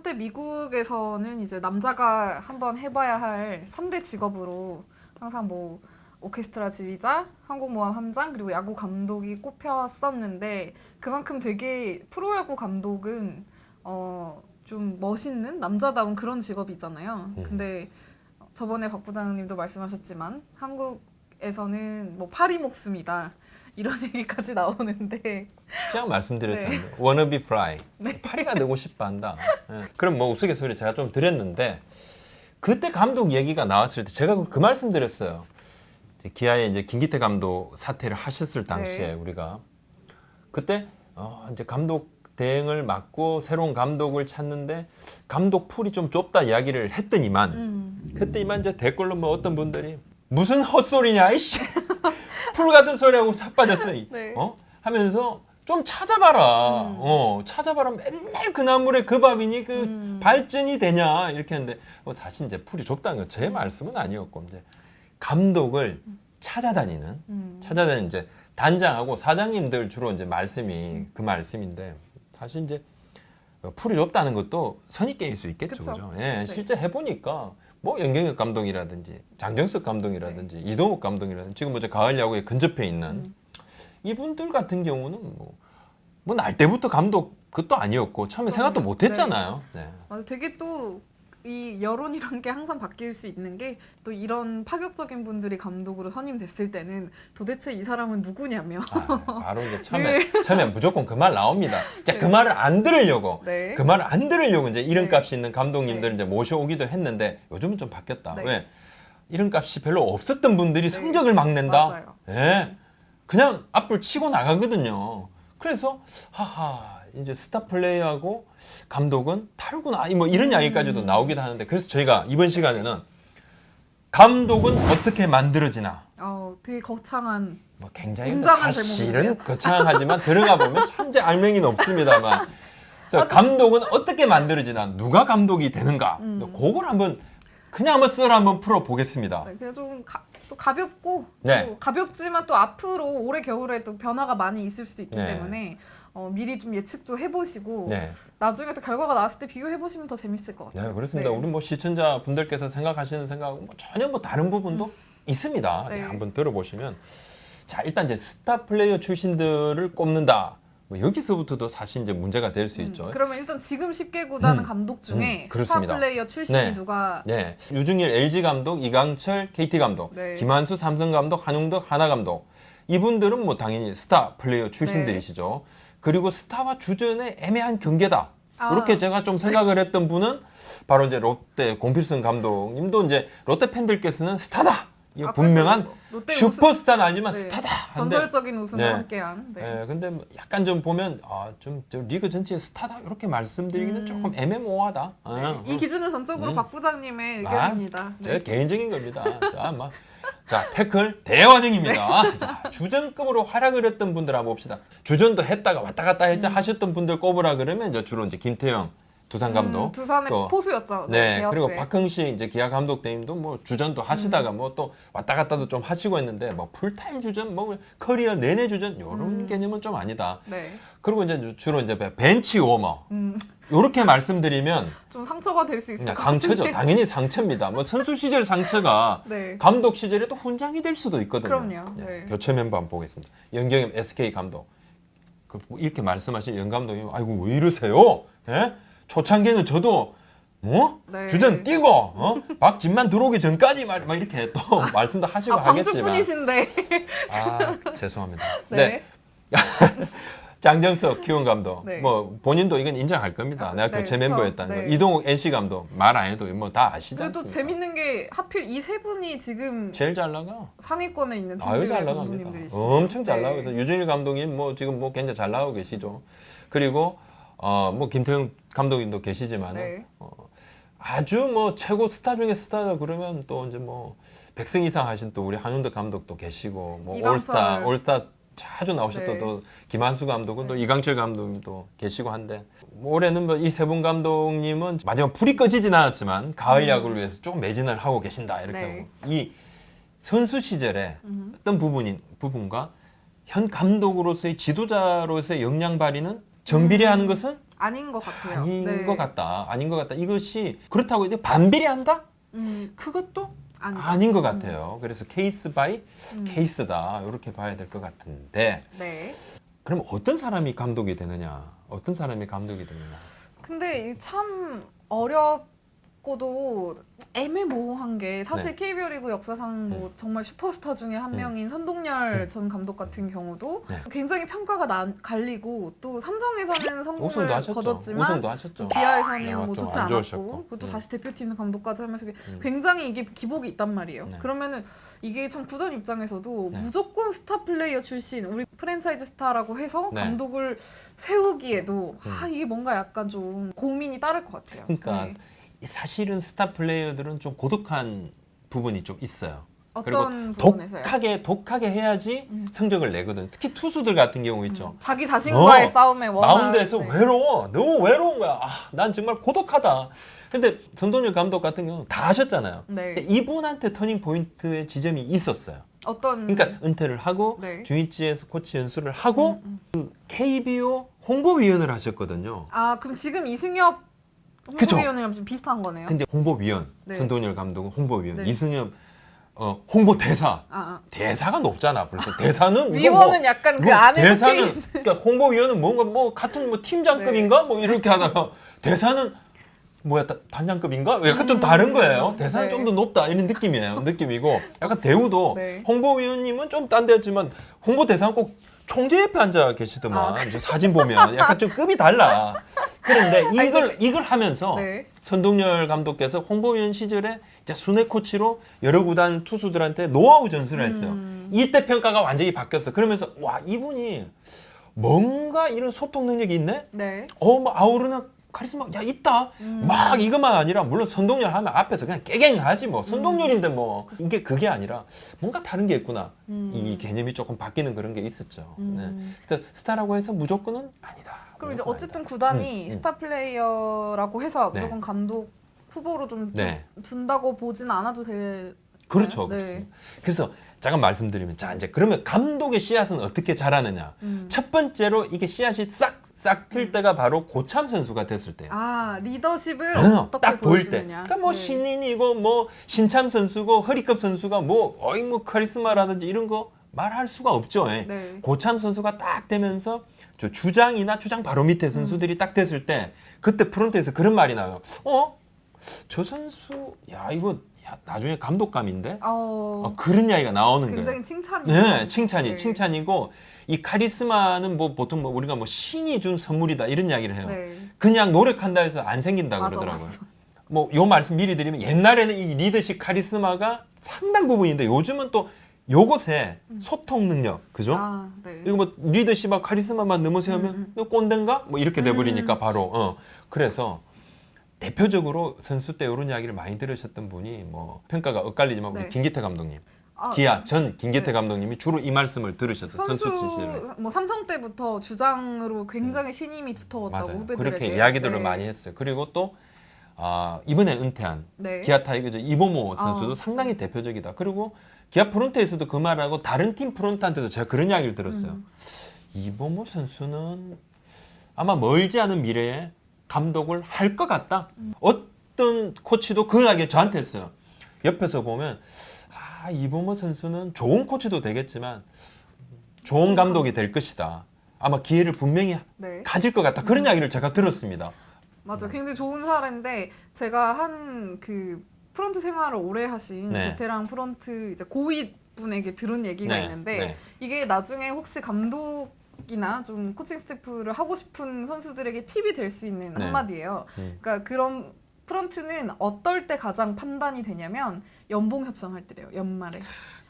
한때 미국에서는 이제 남자가 한번 해봐야 할 3대 직업으로 항상 뭐 오케스트라 지휘자, 항공모함 함장, 그리고 야구 감독이 꼽혔었는데 그만큼 되게 프로야구 감독은 좀 멋있는 남자다운 그런 직업이잖아요. 근데 저번에 박 부장님도 말씀하셨지만 한국에서는 뭐 파리 목숨이다. 이런 얘기까지 나오는데 제가 말씀드렸잖아요. wanna be fly. 파리가 되고 싶어 한다. 예. 그럼 뭐 우스갯소리 제가 좀 드렸는데 그때 감독 얘기가 나왔을 때 제가 그 말씀 드렸어요. 기아의 이제 김기태 감독 사퇴를 하셨을 당시에 우리가 그때 이제 감독 대행을 맡고 새로운 감독을 찾는데 감독 풀이 좀 좁다 이야기를 했더니만 그때 이만 이제 댓글로 뭐 어떤 분들이 무슨 헛소리냐 이씨 풀 같은 소리하고 자빠졌어 하면서 좀 찾아봐라 찾아봐라 맨날 그 나물에 그 밥이니 그 발전이 되냐 이렇게 했는데 사실 이제 풀이 좁다는 건 제 말씀은 아니었고 이제 감독을 찾아다니는 이제 단장하고 사장님들 주로 이제 말씀이 그 말씀인데 사실 이제 풀이 좁다는 것도 선입견일 수 있겠죠. 그죠? 예, 실제 해보니까 뭐 연경혁 감독이라든지 장정석 감독이라든지 이동욱 감독이라든지 지금 뭐 가을 야구에 근접해 있는 이분들 같은 경우는 뭐 날 때부터 감독 그것도 아니었고 처음에 생각도 못 했잖아요. 네. 맞아, 되게 또 이 여론이란 게 항상 바뀔 수 있는 게 또 이런 파격적인 분들이 감독으로 선임됐을 때는 도대체 이 사람은 누구냐며 바로 이제 처음에 무조건 그 말 나옵니다. 그 말을 안 들으려고 그 말을 안 들으려고 이제 이름값이 있는 감독님들을 이제 모셔오기도 했는데 요즘은 좀 바뀌었다. 왜? 이름값이 별로 없었던 분들이 성적을 막 낸다. 맞아요. 예. 그냥 앞을 치고 나가거든요. 그래서 하하 이제 스타 플레이하고 감독은 다르구나 뭐 이런 이야기까지도 나오기도 하는데 그래서 저희가 이번 시간에는 감독은 어떻게 만들어지나 되게 거창한 뭐 굉장히 웅장한 사실은 제목인데요. 거창하지만 들어가 보면 천재 알맹이는 없습니다만 그래서 감독은 어떻게 만들어지나 누가 감독이 되는가 그걸 한번 썰 한번 풀어보겠습니다. 그냥 좀 또 가볍고 네. 또 가볍지만 또 앞으로 올해 겨울에 또 변화가 많이 있을 수도 있기 네. 때문에 미리 좀 예측도 해보시고 네. 나중에 또 결과가 나왔을 때 비교해보시면 더 재밌을 것 같아요. 네, 그렇습니다. 우리 뭐 시청자 분들께서 생각하시는 생각은 뭐 전혀 뭐 다른 부분도 있습니다. 네. 한번 들어보시면 자 일단 이제 스타 플레이어 출신들을 꼽는다. 뭐 여기서부터도 사실 이제 문제가 될 수 있죠. 그러면 일단 지금 10개 구단은 감독 중에 스타 그렇습니다. 플레이어 출신이 누가 네, 유중일 LG 감독, 이강철 KT 감독, 김한수 삼성 감독, 한웅덕 하나 감독 이분들은 뭐 당연히 스타 플레이어 출신들이시죠. 그리고 스타와 주전의 애매한 경계다. 이렇게 제가 좀 생각을 했던 분은 바로 이제 롯데 공필승 감독님도 이제 롯데 팬들께서는 스타다. 이거 분명한 슈퍼스타는 아니지만 스타다. 전설적인 우승을 함께한. 근데 약간 좀 보면 좀 리그 전체의 스타다 이렇게 말씀드리기는 조금 애매모호하다. 이 기준은 전적으로 박 부장님의 의견입니다. 제 개인적인 겁니다. 자, 태클 대환영입니다. 자, 주전급으로 활약을 했던 분들 한번 봅시다. 주전도 했다가 왔다 갔다 하셨던 분들 꼽으라 그러면 이제 주로 이제 김태형 두산 감독, 두산의 포수였죠. 네, 그리고 박흥식 이제 기아 감독님도 뭐 주전도 하시다가 뭐 또 왔다 갔다도 좀 하시고 했는데 뭐 풀타임 주전, 뭐 커리어 내내 주전 이런 개념은 좀 아니다. 그리고 이제 주로 이제 벤치 워머. 이렇게 말씀드리면 좀 상처가 될 수 있을 것 상처죠. 같은데. 당연히 상처입니다. 뭐 선수 시절 상처가 감독 시절에도 훈장이 될 수도 있거든요. 그럼요. 교체 멤버 한번 보겠습니다. 연경엽 SK 감독. 이렇게 말씀하신 연 감독님, 아이고 왜 이러세요? 예? 초창기는 저도 주전 뛰고 박진만 들어오기 전까지 막 이렇게 또 말씀도 하시고 하겠지만. 광주 분이신데. 죄송합니다. 네. 장정석 키움 감독, 뭐 본인도 이건 인정할 겁니다. 내가 교체 멤버였다는 거. 이동욱 NC 감독 말 안 해도 뭐 다 아시지 않습니까? 그래도 재밌는 게 하필 이 세 분이 지금 제일 잘 나가. 상위권에 있는 잘 팀들의 나갑니다. 감독님들이시죠. 엄청 잘 나가고 유준일 감독님 뭐 지금 뭐 굉장히 잘 나가고 계시죠. 그리고 뭐 김태형 감독님도 계시지만 아주 뭐 최고 스타 중에 스타다 그러면 또 이제 뭐 100승 이상 하신 또 우리 한윤덕 감독도 계시고 뭐 올스타 자주 나오셨던 또 김한수 감독은 또 이강철 감독님도 계시고 한데 올해는 뭐 이 세 분 감독님은 마지막 불이 꺼지진 않았지만 가을 야구를 위해서 조금 매진을 하고 계신다 이렇게 하고 이 선수 시절에 어떤 부분과 현 감독으로서의 지도자로서의 역량 발휘는 정비례하는 것은 아닌 것 같아요. 아닌 네. 것 같다. 아닌 것 같다. 이것이 그렇다고 이제 반비례한다? 음, 그것도 아니다. 아닌 것 같아요. 그래서 케이스 바이 음. 케이스다. 이렇게 봐야 될 것 같은데 네. 그럼 어떤 사람이 감독이 되느냐? 어떤 사람이 감독이 되느냐? 근데 이참 어렵고도 애매모호한 게 사실 KBO 리그 역사상 뭐 정말 슈퍼스타 중에 한 명인 선동열 전 감독 같은 경우도 네. 굉장히 평가가 갈리고 또 삼성에서는 우승도 성공을 하셨죠. 거뒀지만 우승도 하셨죠. 비하에서는 네, 뭐 좀 좋지 안 않았고 좋으셨고. 그리고 또 다시 대표팀 감독까지 하면서 음. 굉장히 이게 기복이 있단 말이에요. 네. 그러면은 이게 참 구단 입장에서도 네. 무조건 스타 플레이어 출신 우리 프랜차이즈 스타라고 해서 네. 감독을 세우기에도 음. 이게 뭔가 약간 좀 고민이 따를 것 같아요. 그러니까 네. 사실은 스타 플레이어들은 좀 고독한 부분이 좀 있어요. 어떤 부분에서요? 독하게 해야지 음. 성적을 내거든. 특히 투수들 같은 경우 있죠. 자기 자신과의 어, 싸움에 워낙 마운드에서 네. 외로워. 너무 외로운 거야. 아, 난 정말 고독하다. 근데 전동열 감독 같은 경우는 다 하셨잖아요. 네. 근데 이분한테 터닝 포인트의 지점이 있었어요. 어떤 그러니까 은퇴를 하고 네. 주인지에서 코치 연수를 하고 그 KBO 홍보위원을 하셨거든요. 아 그럼 지금 이승엽 그쵸. 홍보위원이랑 좀 비슷한 거네요. 근데 홍보위원, 네. 전동열 감독은 홍보위원, 네. 이승엽 홍보대사. 아. 대사가 높잖아. 그래서 대사는 위원은 약간 그 뭐 안에 속해 대사는 있는 그러니까 홍보위원은 뭔가 뭐 같은 뭐 팀장급인가 뭐 이렇게 하다가 대사는 뭐야 단장급인가 약간 좀 다른 거예요. 대사는 네. 좀 더 높다 이런 느낌이에요. 느낌이고 약간 대우도 네. 홍보위원님은 좀 딴 데였지만 홍보대사는 꼭 총재 옆에 앉아 계시더만 이제 사진 보면 약간 좀 급이 달라. 그런데 이걸 하면서 네. 선동열 감독께서 홍보위원 시절에 이제 순회 코치로 여러 구단 투수들한테 노하우 전수를 했어요. 이때 평가가 완전히 바뀌었어. 그러면서 와 이분이 뭔가 이런 소통 능력이 있네. 네. 뭐 아우르나 카리스마 야 있다. 막 이것만 아니라 물론 선동열 하면 앞에서 그냥 깨갱하지 뭐 선동열인데 뭐 이게 그게 아니라 뭔가 다른 게 있구나. 이 개념이 조금 바뀌는 그런 게 있었죠. 네. 그래서 스타라고 해서 무조건은 아니다. 그럼 이제 무조건 어쨌든 아니다. 구단이 스타 플레이어라고 해서 네. 무조건 감독 후보로 좀 네. 둔다고 보진 않아도 될. 그렇죠. 네. 그렇습니다. 그래서 잠깐 말씀드리면 자 이제 그러면 감독의 씨앗은 어떻게 자라느냐? 첫 번째로 이게 씨앗이 싹 틀 때가 바로 고참 선수가 됐을 때예요. 아 리더십을 어떻게 딱 보일 때. 보여주느냐. 그러니까 뭐 네. 신인이고 뭐 신참 선수고 허리급 선수가 뭐 카리스마라든지 이런 거 말할 수가 없죠. 예. 네. 고참 선수가 딱 되면서 저 주장이나 주장 바로 밑에 선수들이 딱 됐을 때 그때 프론트에서 그런 말이 나와요. 저 선수 야 이거 나중에 감독감인데? 그런 이야기가 나오는 거예요. 굉장히 칭찬이죠. 네, 네. 칭찬이고 이 카리스마는 뭐 보통 뭐 우리가 뭐 신이 준 선물이다 이런 이야기를 해요. 네. 그냥 노력한다 해서 안 생긴다 맞아, 그러더라고요. 맞아. 뭐 요 말씀 미리 드리면 옛날에는 이 리더십 카리스마가 상당 부분인데 요즘은 또 요것에 소통 능력, 그죠? 아, 네. 이거 뭐 리더십하고 카리스마만 넘어서면 너 꼰대인가? 뭐 이렇게 돼버리니까 바로 그래서 대표적으로 선수 때 이런 이야기를 많이 들으셨던 분이 뭐 평가가 엇갈리지만 우리 네. 김기태 감독님, 아, 기아 전 김기태 네. 감독님이 주로 이 말씀을 들으셨어요. 선수 시절에. 선수 뭐 삼성 때부터 주장으로 굉장히 신임이 두터웠다고 맞아요. 후배들에게. 그렇게 이야기들을 네. 많이 했어요. 그리고 또 이번에 은퇴한 네. 기아 타이거즈 이범호 선수도 상당히 대표적이다. 그리고 기아 프론트에서도 그 말하고 다른 팀 프론트한테도 제가 그런 이야기를 들었어요. 이범호 선수는 아마 멀지 않은 미래에 감독을 할 것 같다. 어떤 코치도 그 이야기 저한테 했어요. 옆에서 보면 이범호 선수는 좋은 코치도 되겠지만 좋은 감독이 될 것이다. 아마 기회를 분명히 네. 가질 것 같다. 그런 이야기를 제가 들었습니다. 맞아. 굉장히 좋은 사례인데 제가 한 그 프런트 생활을 오래 하신 네. 베테랑 프런트 이제 고위 분에게 들은 얘기가 네, 있는데 네. 이게 나중에 혹시 감독이나 좀 코칭 스태프를 하고 싶은 선수들에게 팁이 될 수 있는 네. 한마디예요. 그러니까 그런 프런트는 어떨 때 가장 판단이 되냐면 연봉 협상할 때래요. 연말에.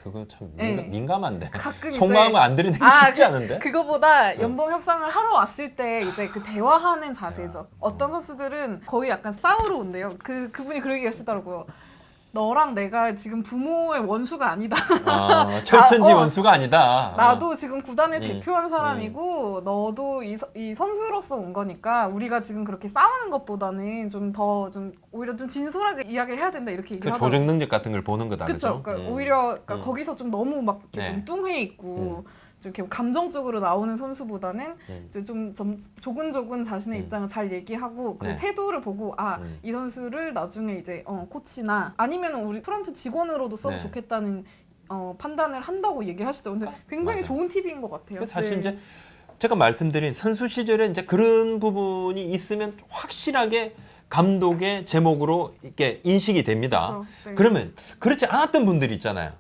그거 참 네. 민감한데 가끔 속마음을 안 드러내기 쉽지 않은데. 그거보다 연봉 협상을 하러 왔을 때 이제 그 대화하는 자세죠. 어떤 선수들은 거의 약간 싸우러 온대요. 그분이 그런 얘기 하시더라고요. 너랑 내가 지금 부모의 원수가 아니다. 철천지 원수가 아니다. 나도 지금 구단을 대표한 사람이고 너도 이 선수로서 온 거니까 우리가 지금 그렇게 싸우는 것보다는 좀 오히려 좀 진솔하게 이야기를 해야 된다 이렇게 그 얘기를 하더라고요. 조정 능력 같은 걸 보는 거다. 그렇죠. 그죠? 그러니까 오히려 거기서 좀 너무 막 이렇게 네. 좀 뚱해 있고 좀 이렇게 감정적으로 나오는 선수보다는 이제 좀 조근조근 자신의 입장을 잘 얘기하고 그 네. 태도를 보고 이 선수를 나중에 이제 코치나 아니면 우리 프런트 직원으로도 써도 네. 좋겠다는 판단을 한다고 얘기를 하시더라고요. 근데 굉장히 맞아요. 좋은 팁인 것 같아요. 사실 네. 이제 제가 말씀드린 선수 시절에 이제 그런 부분이 있으면 확실하게 감독의 제목으로 이렇게 인식이 됩니다. 그렇죠. 네. 그러면 그렇지 않았던 분들이 있잖아요.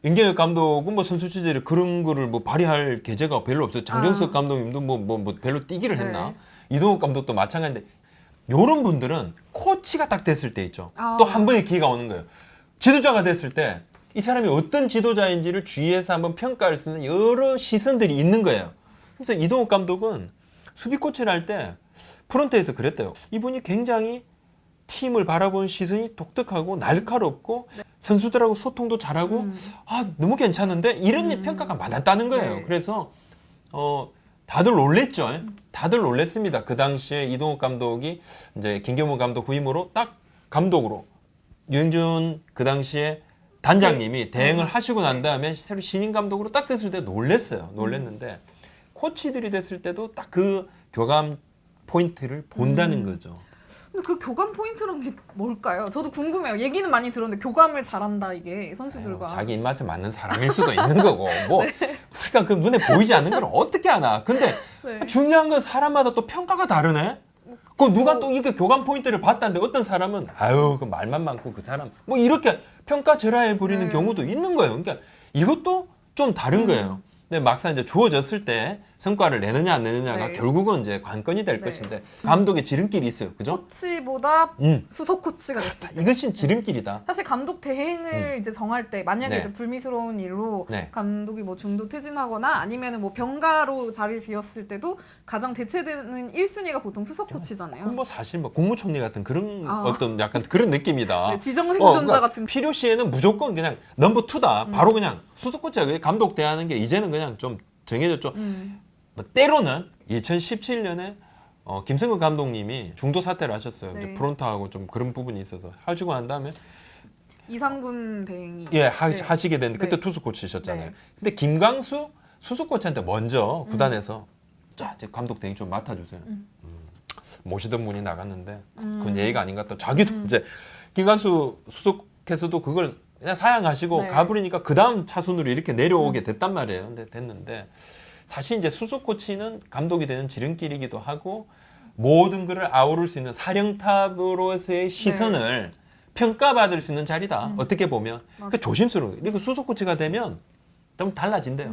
임경혁 감독은 뭐 선수 시절에 그런 거를 뭐 발휘할 계제가 별로 없어요. 장정석 감독님도 뭐 별로 뛰기를 했나? 네. 이동욱 감독도 마찬가지인데 이런 분들은 코치가 딱 됐을 때 있죠. 아. 또 한 번의 기회가 오는 거예요. 지도자가 됐을 때 이 사람이 어떤 지도자인지를 주위에서 한번 평가할 수 있는 여러 시선들이 있는 거예요. 그래서 이동욱 감독은 수비 코치를 할 때 프런트에서 그랬대요. 이분이 굉장히 팀을 바라보는 시선이 독특하고 날카롭고 선수들하고 소통도 잘하고 너무 괜찮은데 이런 평가가 많았다는 거예요. 네. 그래서 다들 놀랬죠. 다들 놀랬습니다. 그 당시에 이동욱 감독이 이제 김경문 감독 후임으로 딱 감독으로 유영준 그 당시에 단장님이 대행을 하시고 난 다음에 새로 신인 감독으로 딱 됐을 때 놀랬어요. 놀랬는데 코치들이 됐을 때도 딱 그 교감 포인트를 본다는 거죠. 근데 그 교감 포인트란 게 뭘까요? 저도 궁금해요. 얘기는 많이 들었는데 교감을 잘한다 이게 선수들과. 자기 입맛에 맞는 사람일 수도 있는 거고 뭐 우리가 그 눈에 보이지 않는 걸 어떻게 하나. 근데 네. 중요한 건 사람마다 또 평가가 다르네. 그 누가 또 이렇게 교감 포인트를 봤다는데 어떤 사람은 아유 그 말만 많고 그 사람 뭐 이렇게 평가절하해 버리는 경우도 있는 거예요. 그러니까 이것도 좀 다른 거예요. 근데 막상 이제 주어졌을 때 성과를 내느냐 안 내느냐가 네. 결국은 이제 관건이 될 네. 것인데 감독의 지름길이 있어요. 그죠? 코치보다 음. 수석 코치가 됐을 때. 이것이 지름길이다. 사실 감독 대행을 이제 정할 때 만약에 네. 이제 불미스러운 일로 네. 감독이 뭐 중도 퇴진하거나 아니면은 뭐 병가로 자리를 비웠을 때도 가장 대체되는 1순위가 보통 수석 코치잖아요. 그럼 뭐 사실 뭐 국무총리 같은 그런 아. 어떤 약간 그런 느낌이다. 네, 지정생존자 그러니까 같은. 필요시에는 무조건 그냥 넘버 투다. 바로 그냥 수석 코치가 감독 대하는 게 이제는 그냥 좀 정해졌죠. 뭐 때로는 2017년에 김승근 감독님이 중도 사퇴를 하셨어요. 네. 이제 프론트하고 좀 그런 부분이 있어서 하시고 난 다음에 이상군 대행이. 네. 네. 하시게 됐는데 그때 네. 투수 코치셨잖아요. 네. 근데 김광수 수석 코치한테 먼저 구단에서 자 이제 감독 대행 좀 맡아주세요. 모시던 분이 나갔는데 그건 예의가 아닌 것 같다. 자기도 이제 김광수 수석께서도 그걸 그냥 사양하시고 네. 가버리니까 그 다음 차순으로 이렇게 내려오게 됐단 말이에요. 근데 됐는데 사실 이제 수석 코치는 감독이 되는 지름길이기도 하고 모든 것을 아우를 수 있는 사령탑으로서의 시선을 평가받을 수 있는 자리다. 어떻게 보면 그러니까 조심스러운 거예요. 이렇게 수석 코치가 되면 좀 달라진대요.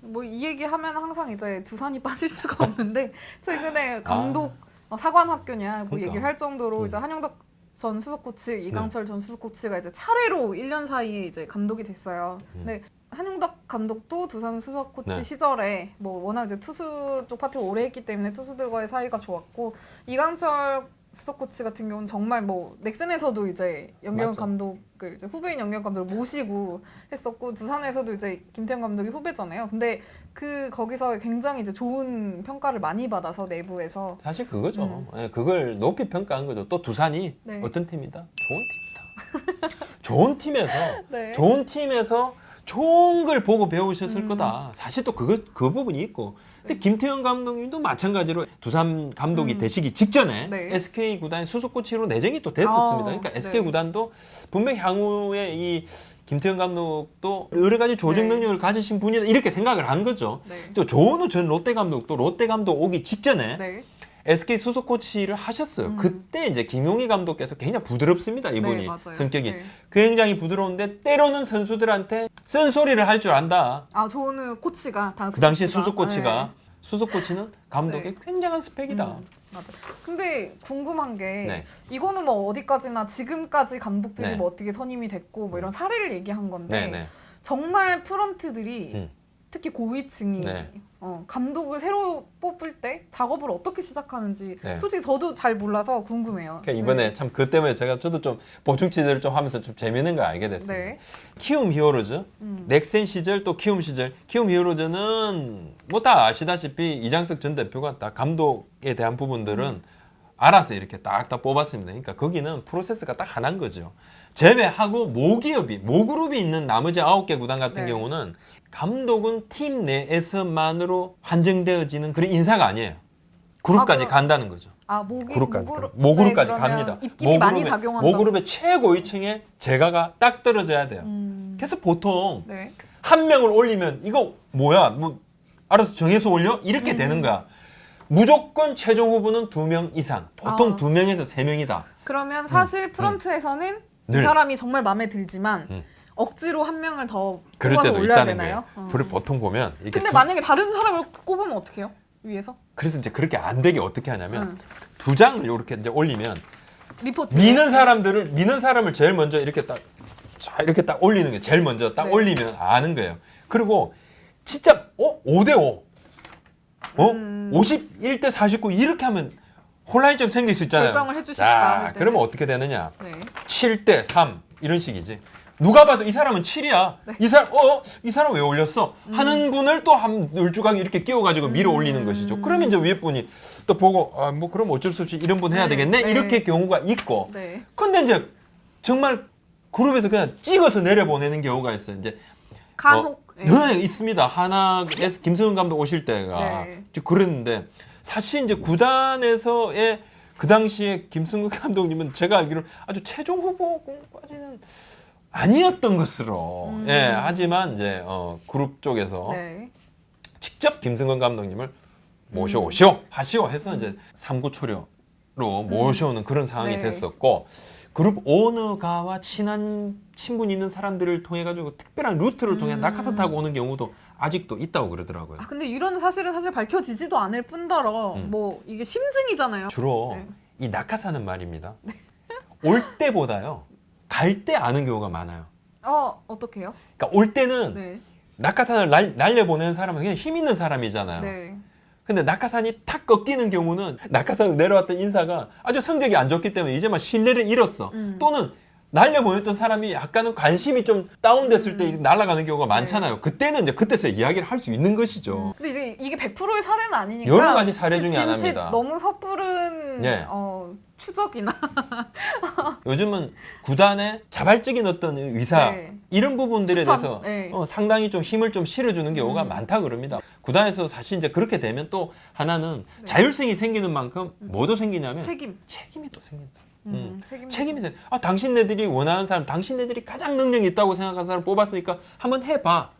뭐 이 얘기하면 항상 이제 두산이 빠질 수가 없는데 최근에 감독 사관학교냐 뭐 그러니까. 얘기를 할 정도로 이제 한영덕 전 수석 코치, 이강철 전 수석 코치가 이제 차례로 1년 사이에 이제 감독이 됐어요. 근데 한영덕 감독도 두산 수석 코치 네. 시절에 뭐 워낙 이제 투수 쪽 파트를 오래 했기 때문에 투수들과의 사이가 좋았고 이강철 수석 코치 같은 경우는 정말 뭐 넥센에서도 이제 영경 맞죠. 감독을 이제 후배인 영경 감독을 모시고 했었고 두산에서도 이제 김태형 감독이 후배잖아요. 근데 그 거기서 굉장히 이제 좋은 평가를 많이 받아서 내부에서 사실 그거죠. 예, 그걸 높이 평가한 거죠. 또 두산이 네. 어떤 팀이다? 좋은 팀이다. 좋은 팀에서 네. 좋은 팀에서 좋은 걸 보고 배우셨을 거다. 사실 또 그 부분이 있고. 근데 김태형 감독님도 마찬가지로 두산 감독이 되시기 직전에 네. SK 구단의 수석 코치로 내정이 또 됐었습니다. 그러니까 SK 네. 구단도 분명히 향후에 이 김태형 감독도 여러 가지 조직 네. 능력을 가지신 분이다 이렇게 생각을 한 거죠. 네. 또 조은우 전 롯데 감독도 롯데 감독 오기 직전에 네. SK 수석 코치를 하셨어요. 그때 이제 김용희 감독께서 굉장히 부드럽습니다. 이분이 네, 맞아요. 성격이 네. 굉장히 부드러운데 때로는 선수들한테 쓴소리를 할 줄 안다. 아 조은우 코치가 그 당시 수석 코치가 수석 코치는 감독의 네. 굉장한 스펙이다. 맞아. 근데 궁금한 게 네. 이거는 뭐 어디까지나 지금까지 감독들이 네. 뭐 어떻게 선임이 됐고 뭐 이런 사례를 얘기한 건데 네, 네. 정말 프런트들이 음. 특히 고위층이 네. 감독을 새로 뽑을 때 작업을 어떻게 시작하는지 네. 솔직히 저도 잘 몰라서 궁금해요. 그러니까 이번에 참 그 때문에 저도 좀 보충 취재를 좀 하면서 좀 재밌는 걸 알게 됐습니다. 네. 키움 히어로즈, 넥센 시절 또 키움 시절, 키움 히어로즈는 뭐 다 아시다시피 이장석 전 대표가 다 감독에 대한 부분들은 알아서 이렇게 딱딱 뽑았습니다. 그러니까 거기는 프로세스가 딱 하나인 거죠. 제외하고 모그룹이 있는 나머지 9개 구단 같은 네. 경우는 감독은 팀 내에서만으로 한정되어지는 그런 인사가 아니에요. 그룹까지 그럼- 간다는 거죠. 모그룹까지 그러면 갑니다. 입김이 많이 작용한다. 모그룹의 최고위층에 제가가 딱 떨어져야 돼요. 그래서 보통 네. 한 명을 올리면 이거 뭐야? 뭐 알아서 정해서 올려? 이렇게 되는 거야. 무조건 최종 후보는 2명 이상. 보통 아. 2명에서 3명이다. 그러면 사실 프런트에서는 이 늘. 사람이 정말 마음에 들지만 음. 억지로 한 명을 더 그럴 뽑아서 때도 올려야 있다는 되나요? 거예요. 그걸 보통 보면 이게 근데 만약에 다른 사람을 꼽으면 어떡해요? 위에서? 그래서 이제 그렇게 안 되게 어떻게 하냐면 응. 2장을 이렇게 이제 올리면 리포트. 미는 사람을 제일 먼저 이렇게 딱 자, 이렇게 딱 올리는 게 제일 먼저 딱 네. 올리면 아는 거예요. 그리고 진짜 5대5 51대 49 이렇게 하면 혼란이 좀 생길 수 있잖아요. 결정을 해주십사. 자, 할 때는. 그러면 어떻게 되느냐? 네. 7대 3 이런 식이지. 누가 봐도 이 사람은 7이야. 네. 이 사람 왜 올렸어? 하는 분을 또 한 12강에 이렇게 끼워가지고 밀어 올리는 것이죠. 그러면 이제 위에 분이 또 보고 뭐 그럼 어쩔 수 없이 이런 분 해야 네, 되겠네 네. 이렇게 경우가 있고. 네. 근데 이제 정말 그룹에서 그냥 찍어서 내려보내는 경우가 있어요. 이제 간혹. 네, 있습니다. 하나에서 김승훈 감독 오실 때가 네. 그랬는데 사실 이제 구단에서의 그 당시에 김승국 감독님은 제가 알기로 아주 최종 후보까지는 아니었던 것으로 하지만 이제 그룹 쪽에서 네. 직접 김승근 감독님을 모셔오시오 하시오 해서 이제 삼구초려로 모셔오는 그런 상황이 네. 됐었고 그룹 오너가와 친한 친분이 있는 사람들을 통해 가지고 특별한 루트를 통해 낙하산 타고 오는 경우도 아직도 있다고 그러더라고요. 아 근데 이런 사실은 사실 밝혀지지도 않을 뿐더러 뭐 이게 심증이잖아요. 주로 네. 이 낙하산은 말입니다. 올 때보다요 갈 때 아는 경우가 많아요. 어떻게요? 그러니까 올 때는 네. 낙하산을 날려보내는 사람은 그냥 힘 있는 사람이잖아요. 네. 근데 낙하산이 탁 꺾이는 경우는 낙하산으로 내려왔던 인사가 아주 성적이 안 좋기 때문에 이제 막 신뢰를 잃었어. 또는 날려보냈던 사람이 약간은 관심이 좀 다운됐을 때 날아가는 경우가 많잖아요. 그때는 이제 그때서 이야기를 할 수 있는 것이죠. 근데 이제 이게 100%의 사례는 아니니까 여러 가지 사례 중에 진짜 하나입니다. 너무 섣부른 예. 추적이나 요즘은 구단의 자발적인 어떤 의사 네. 이런 부분들에 추천, 대해서 네. 상당히 좀 힘을 좀 실어주는 경우가 많다 그럽니다. 구단에서 사실 이제 그렇게 되면 또 하나는 자율성이 생기는 만큼 뭐도 생기냐면 책임이 또 생긴다. 책임이 생. 당신네들이 원하는 사람, 당신네들이 가장 능력이 있다고 생각하는 사람 뽑았으니까 한번 해봐.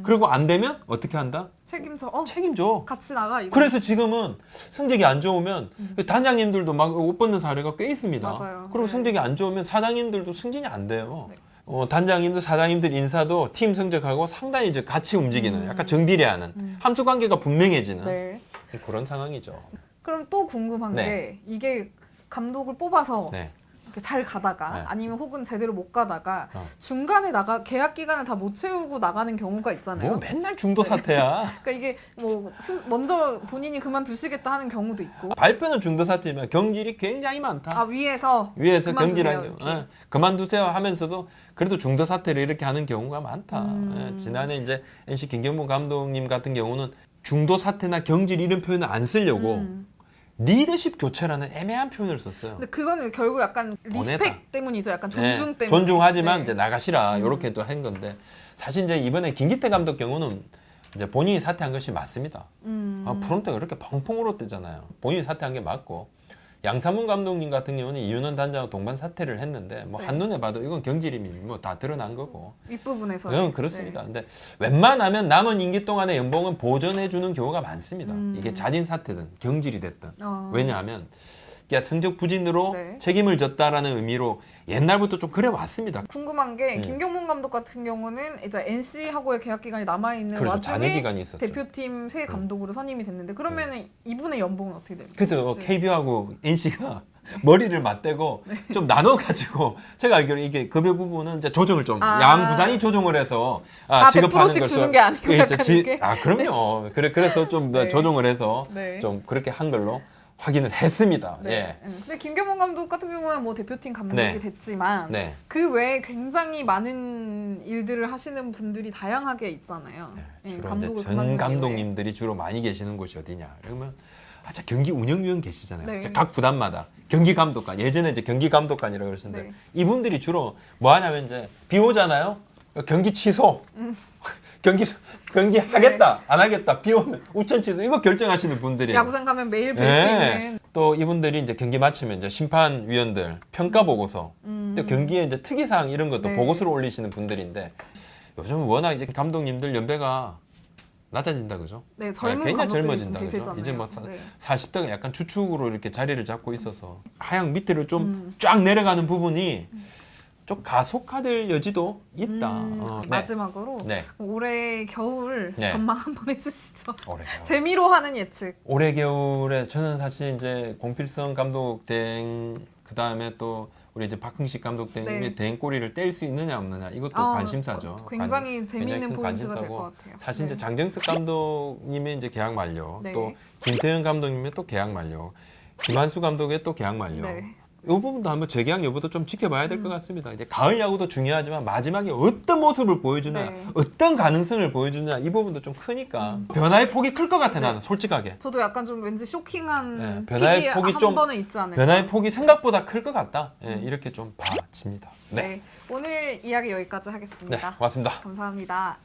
그리고 안 되면 어떻게 한다? 책임져. 같이 나가 이거. 그래서 지금은 성적이 안 좋으면 단장님들도 막 옷 벗는 사례가 꽤 있습니다. 맞아요. 그리고 네. 성적이 안 좋으면 사장님들도 승진이 안 돼요. 네. 단장님들, 사장님들 인사도 팀 성적하고 상당히 이제 같이 움직이는, 약간 정비례하는 함수 관계가 분명해지는 네. 그런 상황이죠. 그럼 또 궁금한 네. 게 이게 감독을 뽑아서 네. 이렇게 잘 가다가 네. 아니면 혹은 제대로 못 가다가 어. 중간에 계약 기간을 다 못 채우고 나가는 경우가 있잖아요. 뭐 맨날 중도 사태야. 그러니까 이게 뭐 먼저 본인이 그만두시겠다 하는 경우도 있고. 발표는 중도 사태지만 경질이 굉장히 많다. 위에서 위에서 그만두세요, 경질하는 이렇게. 경우, 그만두세요 하면서도 그래도 중도 사태를 이렇게 하는 경우가 많다. 지난해 이제 NC 김경문 감독님 같은 경우는 중도 사태나 경질 이런 표현을 안 쓰려고 리더십 교체라는 애매한 표현을 썼어요. 근데 그거는 결국 약간 리스펙 원해다. 때문이죠. 약간 네, 존중 때문에. 존중하지만 네. 이제 나가시라 이렇게 또 한 건데 사실 이제 이번에 김기태 감독 경우는 이제 본인이 사퇴한 것이 맞습니다. 프론트가 그렇게 펑펑 울었대잖아요. 본인이 사퇴한 게 맞고 양상문 감독님 같은 경우는 이윤원 단장하고 동반 사퇴를 했는데 뭐 네. 한눈에 봐도 이건 경질임이 뭐 다 드러난 거고. 윗부분에서. 그렇습니다. 근데 웬만하면 남은 임기 동안의 연봉은 보전해 주는 경우가 많습니다. 이게 자진 사퇴든 경질이 됐든. 왜냐하면 그러니까 성적 부진으로 네. 책임을 졌다라는 의미로 옛날부터 좀 그래 왔습니다. 궁금한 게 김경문 감독 같은 경우는 이제 NC하고의 계약 기간이 남아 있는 그래서 잔여 와중에 기간이 있었어요. 대표팀 새 감독으로 선임이 됐는데 그러면은 이분의 연봉은 어떻게 됩니까? 그래서 네. KBO하고 NC가 머리를 맞대고 좀 나눠가지고 제가 알기로 이게 급여 부분은 이제 조정을 좀 양 구단이 조정을 해서 다 지급하는 100%씩 것을 주는 게 아니고 이게 약간 지- 이렇게. 그럼요. 그래서 좀 네. 조정을 해서 네. 좀 그렇게 한 걸로 확인을 했습니다. 네. 근데 김경문 감독 같은 경우는 뭐 대표팀 감독이 네. 됐지만 네. 그 외에 굉장히 많은 일들을 하시는 분들이 다양하게 있잖아요. 예, 주로 감독을 이제 전 그만둔 감독님들이 주로 많이 계시는 곳이 어디냐? 그러면 자, 경기 운영위원 계시잖아요. 네. 자, 각 구단마다 경기 감독관, 예전에 이제 경기 감독관이라고 그러셨는데 네. 이분들이 주로 뭐 하냐면 이제 비 오잖아요. 경기 취소. 경기 하겠다, 안 하겠다, 비 오면 우천 취소 이거 결정하시는 분들이에요. 야구장 가면 매일 뵐 수 네. 있는. 또 이분들이 이제 경기 마치면 이제 심판위원들 평가 보고서 또 경기에 이제 특이사항 이런 것도 네. 보고서를 올리시는 분들인데 요즘 워낙 이제 감독님들 연배가 낮아진다 그죠? 네, 젊은 굉장히 감독들이 좀 젊어진다 그죠? 대세잖아요. 이제 뭐 네. 40대가 약간 주축으로 이렇게 자리를 잡고 있어서 하향 밑으로 좀 쫙 내려가는 부분이 좀 가속화될 여지도 있다. 네. 마지막으로 네. 올해 겨울 네. 전망 한번 해주시죠. 올해 겨울. 재미로 하는 예측. 올해 겨울에 저는 사실 이제 공필성 감독 대행 그 다음에 또 우리 이제 박흥식 감독 대행의 네. 대행꼬리를 뗄 수 있느냐 없느냐 이것도 관심사죠. 굉장히 재미있는 큰 포인트가 될 관심사고 것 같아요. 사실 네. 이제 장정석 감독님의 이제 계약 만료, 네. 또 김태형 감독님의 또 계약 만료, 김한수 감독의 또 계약 만료. 네. 이 부분도 한번 재계약 여부도 좀 지켜봐야 될 것 같습니다. 이제 가을 야구도 중요하지만 마지막에 어떤 모습을 보여주냐, 네. 어떤 가능성을 보여주냐 이 부분도 좀 크니까 변화의 폭이 클 것 같아 나는 솔직하게. 저도 약간 좀 왠지 쇼킹한 네, 변화의 픽이 폭이 한 좀 번은 있지 않을까. 변화의 폭이 생각보다 클 것 같다. 예, 이렇게 좀 봐집니다. 네. 네. 오늘 이야기 여기까지 네, 하겠습니다. 고맙습니다. 감사합니다.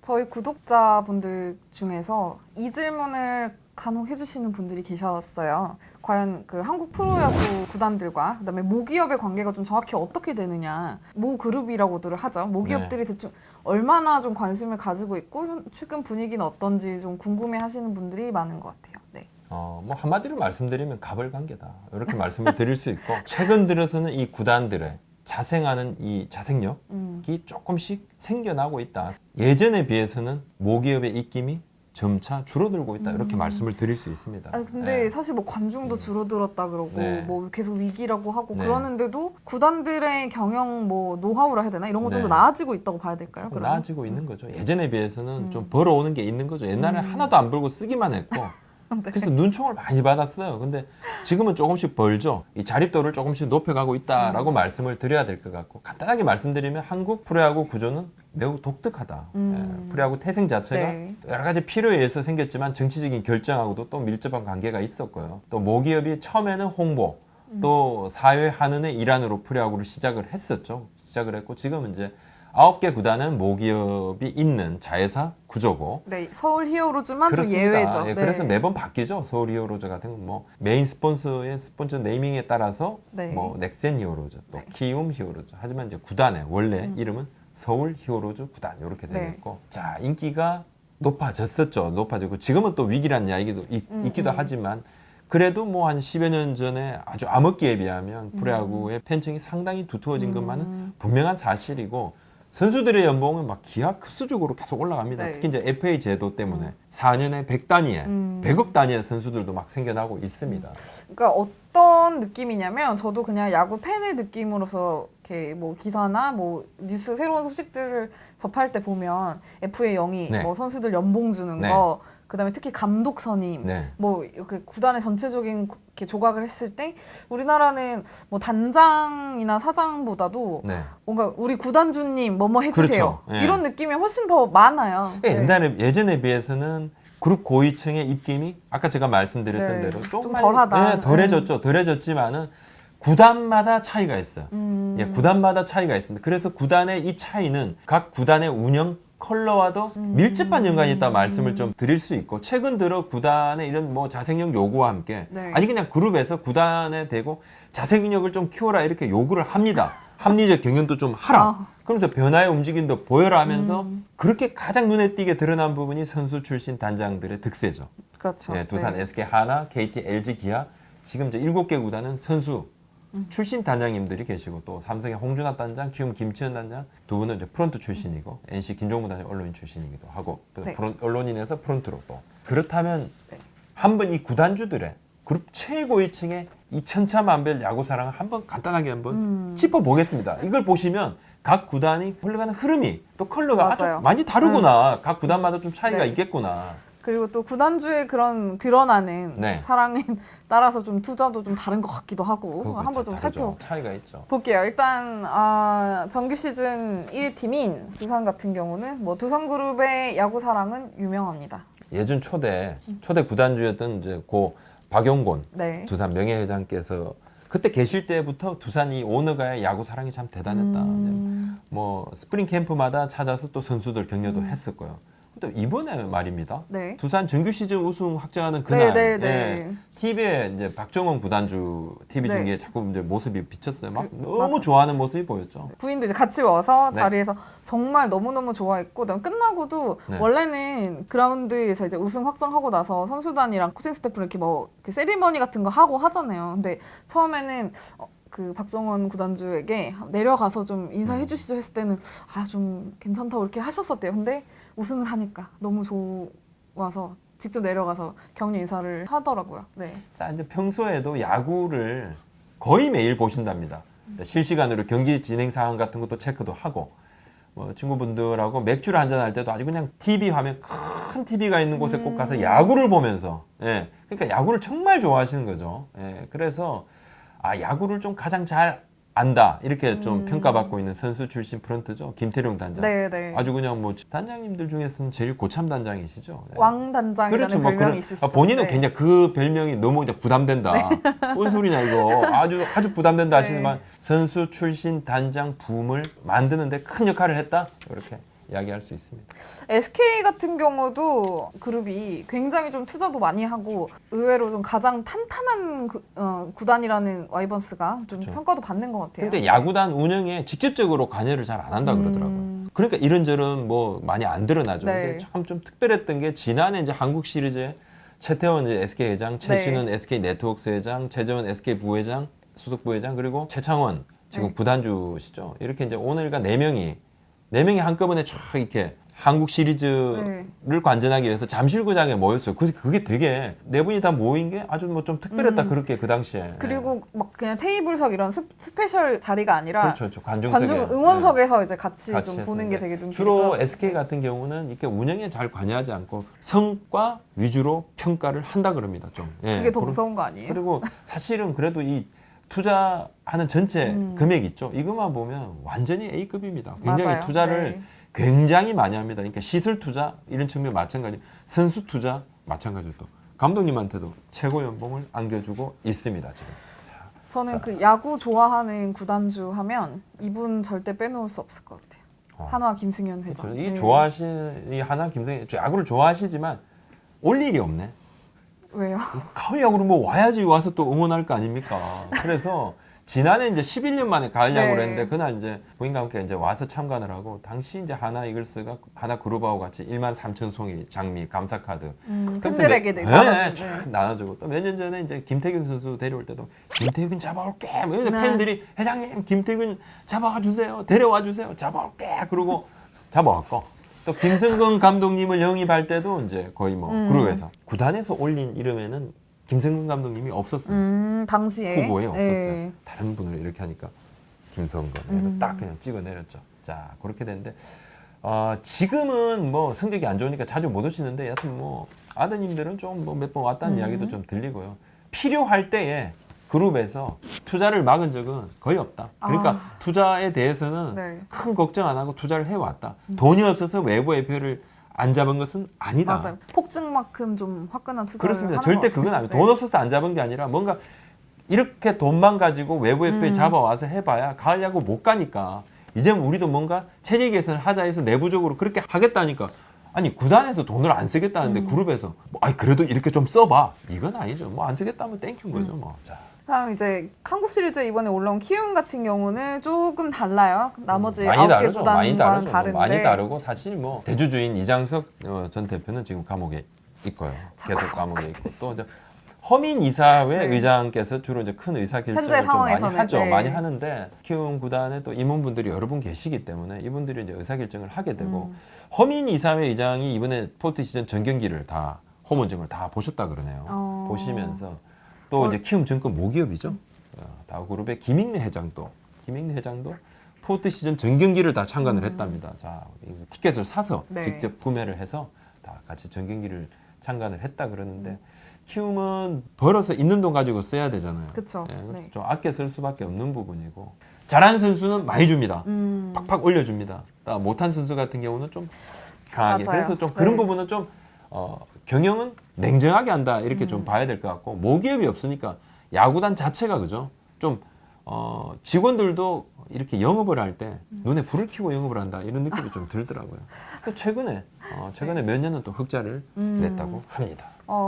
저희 구독자분들 중에서 이 질문을 간혹 해주시는 분들이 계셨어요. 과연 그 한국 프로야구 구단들과 그다음에 모기업의 관계가 좀 정확히 어떻게 되느냐. 모 그룹이라고들 하죠. 모기업들이 대충 얼마나 좀 관심을 가지고 있고 최근 분위기는 어떤지 좀 궁금해하시는 분들이 많은 것 같아요. 네. 뭐 한마디로 말씀드리면 가벌관계다. 이렇게 말씀을 드릴 수 있고 최근 들어서는 이 구단들의 자생하는 이 자생력이 조금씩 생겨나고 있다. 예전에 비해서는 모기업의 입김이 점차 줄어들고 있다 이렇게 말씀을 드릴 수 있습니다. 아니 근데 네. 사실 뭐 관중도 줄어들었다 그러고 네. 뭐 계속 위기라고 하고 네. 그러는데도 구단들의 경영 뭐 노하우라 해야 되나 이런 거 좀 더 네. 나아지고 있다고 봐야 될까요? 조금 그러면? 나아지고 있는 거죠. 예전에 비해서는 좀 벌어오는 게 있는 거죠. 옛날에 하나도 안 벌고 쓰기만 했고 네. 그래서 눈총을 많이 받았어요. 근데 지금은 조금씩 벌죠. 이 자립도를 조금씩 높여가고 있다라고 말씀을 드려야 될 것 같고 간단하게 말씀드리면 한국 프로야구 구조는 매우 독특하다. 예, 프로야구 태생 자체가 네. 여러 가지 필요에 의해서 생겼지만 정치적인 결정하고도 또 밀접한 관계가 있었고요. 또 모기업이 처음에는 홍보, 또 사회 환원의 일환으로 프로야구를 시작을 했었죠. 시작을 했고 지금은 이제 9개 구단은 모기업이 있는 자회사 구조고 네, 서울 히어로즈만 좀 그렇습니다. 예외죠. 예, 네. 그래서 매번 바뀌죠. 서울 히어로즈 같은 건 뭐 메인 스폰서의 스폰서 네이밍에 따라서 네. 뭐 넥센 히어로즈, 또 네. 키움 히어로즈. 하지만 이제 구단의 원래 이름은 서울 히어로즈 구단 이렇게 되어 네. 있고, 자 인기가 높아졌었죠. 높아지고 지금은 또 위기란 이야기도 있기도 하지만. 그래도 뭐 한 10여 년 전에 아주 암흑기에 비하면 프로야구의 팬층이 상당히 두터워진 것만은 분명한 사실이고 선수들의 연봉은 막 기하급수적으로 계속 올라갑니다. 네. 특히 이제 FA 제도 때문에 4년에 100 단위의 100억 단위의 선수들도 막 생겨나고 있습니다. 그러니까 어떤 느낌이냐면 저도 그냥 야구 팬의 느낌으로서 이렇게 뭐 기사나 뭐 뉴스 새로운 소식들을 접할 때 보면 FA 영이 네. 뭐 선수들 연봉 주는 네. 거 그다음에 특히 감독 선임 네. 뭐 이렇게 구단의 전체적인 이렇게 조각을 했을 때 우리나라는 뭐 단장이나 사장보다도 네. 뭔가 우리 구단주님 뭐뭐 해주세요 그렇죠. 예. 이런 느낌이 훨씬 더 많아요. 네. 옛날에 예전에 비해서는 그룹 고위층의 입김이 아까 제가 말씀드렸던 네. 대로 좀 많이, 덜하다. 네, 덜해졌죠. 덜해졌지만은 구단마다 차이가 있어요. 예, 구단마다 차이가 있습니다. 그래서 구단의 이 차이는 각 구단의 운영 컬러와도 밀접한 연관이 있다 말씀을 좀 드릴 수 있고 최근 들어 구단의 이런 뭐 자생력 요구와 함께 네. 아니 그냥 그룹에서 구단에 대고 자생력을 좀 키워라 이렇게 요구를 합니다. 합리적 경영도 좀 하라. 그러면서 변화의 움직임도 보여라 하면서 그렇게 가장 눈에 띄게 드러난 부분이 선수 출신 단장들의 득세죠. 그렇죠. 예, 두산, 네. SK, 하나, KT, LG, 기아 지금 이제 7개 구단은 선수 출신 단장님들이 계시고 또 삼성의 홍준하 단장, 키움 김치현 단장 두 분은 이제 프론트 출신이고 NC 김종무 단장 언론인 출신이기도 하고 또 네. 언론인에서 프론트로 또 그렇다면 네. 한번 이 구단주들의 그룹 최고위층의 이 천차만별 야구 사랑을 한번 간단하게 한번 짚어보겠습니다. 이걸 보시면 각 구단이 흘러가는 흐름이 또 컬러가 맞아요. 아주 많이 다르구나. 각 구단마다 좀 차이가 네. 있겠구나. 그리고 또 구단주의 그런 드러나는 네. 사랑에 따라서 좀 투자도 좀 다른 것 같기도 하고 그거 한번 좀 다르죠. 차이가 있죠. 살펴볼게요. 일단 정규 시즌 1팀인 두산 같은 경우는 뭐 두산그룹의 야구 사랑은 유명합니다. 예전 초대 구단주였던 이제 고 박용곤 네. 두산 명예회장께서 그때 계실 때부터 두산이 오너가의 야구 사랑이 참 대단했다. 뭐 스프링 캠프마다 찾아서 또 선수들 격려도 했을 거예요. 또 이번에 말입니다. 네. 두산 정규 시즌 우승 확정하는 그날 네. TV에 이제 박정원 구단주 TV 네. 중계에 자꾸 이제 모습이 비쳤어요. 막 너무 맞아. 좋아하는 모습이 보였죠. 부인도 이제 같이 와서 네. 자리에서 정말 너무너무 좋아했고, 그다음 끝나고도 네. 원래는 그라운드에서 이제 우승 확정하고 나서 선수단이랑 코칭 스태프를 이렇게 뭐 이렇게 세리머니 같은 거 하고 하잖아요. 근데 처음에는 그 박정원 구단주에게 내려가서 좀 인사해 주시죠 했을 때는 좀 괜찮다고 이렇게 하셨었대요. 근데 우승을 하니까 너무 좋아서 직접 내려가서 격려 인사를 하더라고요. 네. 자, 이제 평소에도 야구를 거의 매일 보신답니다. 실시간으로 경기 진행 상황 같은 것도 체크도 하고, 뭐 친구분들하고 맥주를 한잔 할 때도 아주 그냥 TV 화면 큰 TV가 있는 곳에 꼭 가서 야구를 보면서, 그러니까 야구를 정말 좋아하시는 거죠. 그래서 야구를 좀 가장 잘 안다 이렇게 좀 평가받고 있는 선수 출신 프런트죠. 김태룡 단장. 네. 아주 그냥 뭐 단장님들 중에서는 제일 고참 단장이시죠. 네. 왕 단장이라는 그렇죠. 뭐 별명이 그런- 있으시죠. 본인은 네. 굉장히 그 별명이 너무 이제 부담된다. 뭔 소리냐 이거. 아주 부담된다 네. 하시지만 선수 출신 단장 붐을 만드는데 큰 역할을 했다. 이렇게 이야기할 수 있습니다. SK 같은 경우도 그룹이 굉장히 좀 투자도 많이 하고 의외로 좀 가장 탄탄한 구단이라는 와이번스가 좀 그렇죠. 평가도 받는 것 같아요. 근데 야구단 운영에 직접적으로 관여를 잘 안 한다 그러더라고요. 그러니까 이런저런 뭐 많이 안 드러나죠. 네. 근데 참 좀 특별했던 게 지난해 이제 한국 시리즈에 최태원 이제 SK 회장, 최신은 SK 네트워크스 회장, 최재원 SK 부회장, 수석 부회장 그리고 최창원 지금 네. 부단주시죠. 이렇게 이제 오늘과 네 명이 한꺼번에 쫙 이렇게 한국 시리즈를 관전하기 위해서 잠실구장에 모였어요. 그래서 그게 되게 네 분이 다 모인 게 아주 뭐 좀 특별했다 그렇게 그 당시에. 그리고 막 그냥 테이블석 이런 스페셜 자리가 아니라 그렇죠. 관중석에. 관중 응원석에서 이제 같이 좀 했었는데 보는 게 되게 좀 주로 재밌더라고요. SK 같은 경우는 이렇게 운영에 잘 관여하지 않고 성과 위주로 평가를 한다 그럽니다. 좀. 그게 더 그런- 무서운 거 아니에요? 그리고 사실은 그래도 이 투자하는 전체 금액 있죠. 이것만 보면 완전히 A급입니다. 굉장히 맞아요. 투자를 네. 굉장히 많이 합니다. 그러니까 시설 투자 이런 측면 마찬가지, 선수 투자 마찬가지로 또 감독님한테도 최고 연봉을 안겨주고 있습니다. 지금. 저는 그 야구 좋아하는 구단주 하면 이분 절대 빼놓을 수 없을 것 같아요. 한화 김승현 회장. 그렇죠. 이 네. 좋아하시는 이 하나 김성희 야구를 좋아하시지만 올 일이 없네. 왜요? 가을 야구를 뭐 와야지 와서 또 응원할 거 아닙니까? 그래서 지난해 이제 11년 만에 가을 야구를 네. 했는데 그날 이제 부인과 함께 이제 와서 참관을 하고 당시 이제 하나 이글스가 하나 그룹하고 같이 1만 3천 송이 장미 감사 카드 팬들에게 나눠주고. 쫙 나눠주고 또 몇 년 전에 이제 김태균 선수 데려올 때도 김태균 잡아올게 뭐 네. 팬들이 회장님 김태균 잡아와 주세요 데려와 주세요 잡아올게 그러고 잡아왔고 또 김승근 감독님을 영입할 때도 이제 거의 뭐 그룹에서 구단에서 올린 이름에는 김승근 감독님이 없었어요. 당시에 후보에 없었어요. 네. 다른 분을 이렇게 하니까 김성근 해서 딱 그냥 찍어 내렸죠. 자 그렇게 됐는데 지금은 뭐 성적이 안 좋으니까 자주 못 오시는데 여하튼 뭐 아드님들은 좀 뭐 몇 번 왔다는 이야기도 좀 들리고요. 필요할 때에 그룹에서 투자를 막은 적은 거의 없다. 그러니까 투자에 대해서는 네. 큰 걱정 안 하고 투자를 해왔다. 돈이 없어서 외부의 표를 안 잡은 것은 아니다. 맞아요. 폭증만큼 좀 화끈한 투자를 그렇습니다. 하는 절대 것 같아요. 그건 아니에요. 네. 돈 없어서 안 잡은 게 아니라 뭔가 이렇게 돈만 가지고 외부의 표에 잡아와서 해봐야 가을 야구 못 가니까 이제 우리도 뭔가 체질 개선을 하자 해서 내부적으로 그렇게 하겠다니까 아니 구단에서 돈을 안 쓰겠다는데 그룹에서 뭐, 그래도 이렇게 좀 써봐 이건 아니죠. 뭐 안 쓰겠다면 땡큐인 거죠. 뭐. 자. 다음 이제 한국 시리즈 이번에 올라온 키움 같은 경우는 조금 달라요. 나머지 많이 9개 다르죠. 많이 구단과 다르죠. 다른데 많이 다르고 사실 뭐 대주주인 이장석 전 대표는 지금 감옥에 있고요. 계속 감옥에 있고 또 이제 허민 이사회 네. 의장께서 주로 이제 큰 의사 현재 결정을 좀 많이 상황에서는, 하죠. 네. 많이 하는데 키움 구단에 또 임원분들이 여러 분 계시기 때문에 이분들이 이제 의사 결정을 하게 되고 허민 이사회 의장이 이번에 포트 시즌 전 경기를 다 홈원정을 다 보셨다 그러네요. 보시면서 또 이제 키움 증권 모기업이죠. 다우그룹의 김익래 회장도 포트 시즌 전 경기를 다 참관을 했답니다. 자, 티켓을 사서 네. 직접 구매를 해서 다 같이 전 경기를 참관을 했다 그러는데 키움은 벌어서 있는 돈 가지고 써야 되잖아요. 그쵸. 그래서 네. 좀 아껴 쓸 수밖에 없는 부분이고 잘하는 선수는 많이 줍니다. 팍팍 올려줍니다. 못한 선수 같은 경우는 좀 강하게. 맞아요. 그래서 좀 그런 네. 부분은 좀 경영은 냉정하게 한다 이렇게 좀 봐야 될 것 같고 모기업이 없으니까 야구단 자체가 그죠? 좀 직원들도 이렇게 영업을 할 때 눈에 불을 켜고 영업을 한다 이런 느낌이 좀 들더라고요. 또 최근에 몇 년은 또 흑자를 냈다고 합니다.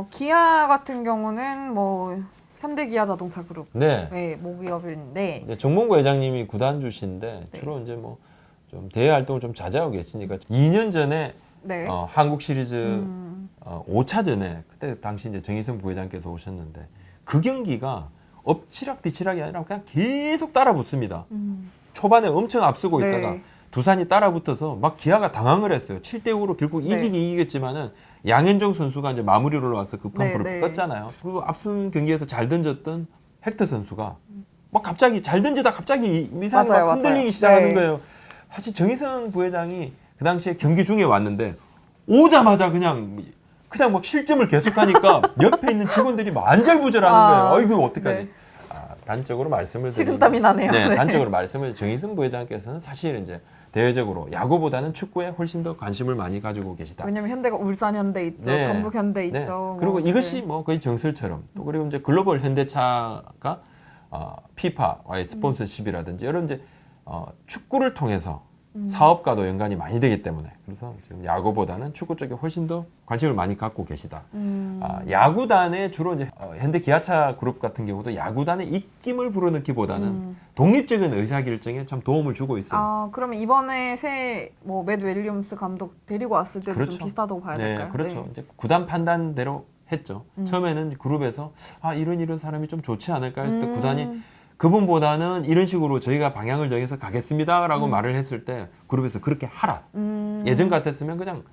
기아 같은 경우는 뭐 현대기아자동차 그룹 네. 네, 모기업인데 이제 정몽구 회장님이 구단주신데 네. 주로 이제 뭐 좀 대회 활동을 좀 자제하고 계시니까 2년 전에 네. 한국 시리즈 5차전에 그때 당시 이제 정희선 부회장께서 오셨는데 그 경기가 엎치락뒤치락이 아니라 그냥 계속 따라붙습니다. 초반에 엄청 앞서고 네. 있다가 두산이 따라붙어서 막 기아가 당황을 했어요. 7대5로 결국 네. 이기겠지만은 양현종 선수가 이제 마무리로 올라와서 급한 네, 불을 네. 껐잖아요. 그리고 앞선 경기에서 잘 던졌던 헥터 선수가 막 갑자기 잘 던지다 갑자기 미상이 맞아요, 막 흔들리기 맞아요. 시작하는 네. 거예요. 사실 정희선 부회장이 그 당시에 경기 중에 왔는데 오자마자 그냥 막 실점을 계속하니까 옆에 있는 직원들이 막 안절부절하는 거예요. 이거 어떡하지? 네. 단적으로 말씀을 식은땀이 나네요. 네, 네. 단적으로 말씀을 정희선 부회장께서는 사실 이제 대외적으로 야구보다는 축구에 훨씬 더 관심을 많이 가지고 계시다. 왜냐면 현대가 울산 현대 있죠, 네. 전북 현대 네. 있죠. 그리고 뭐, 이것이 네. 뭐 거의 정설처럼 또 그리고 이제 글로벌 현대차가 피파와의 스폰서십이라든지 이런 이제 축구를 통해서 사업과도 연관이 많이 되기 때문에 그래서 지금 야구보다는 축구 쪽에 훨씬 더 관심을 많이 갖고 계시다. 야구단에 주로 이제 현대 기아차 그룹 같은 경우도 야구단의 입김을 불어넣기보다는 독립적인 의사결정에 참 도움을 주고 있어요. 그러면 이번에 새 뭐 맷 윌리엄스 감독 데리고 왔을 때도 그렇죠. 좀 비슷하다고 봐야 될까요? 네, 그렇죠. 네. 이제 구단 판단대로 했죠. 처음에는 그룹에서 이런 사람이 좀 좋지 않을까 했을 때 구단이 그분보다는 이런 식으로 저희가 방향을 정해서 가겠습니다라고 말을 했을 때 그룹에서 그렇게 하라. 예전 같았으면 그냥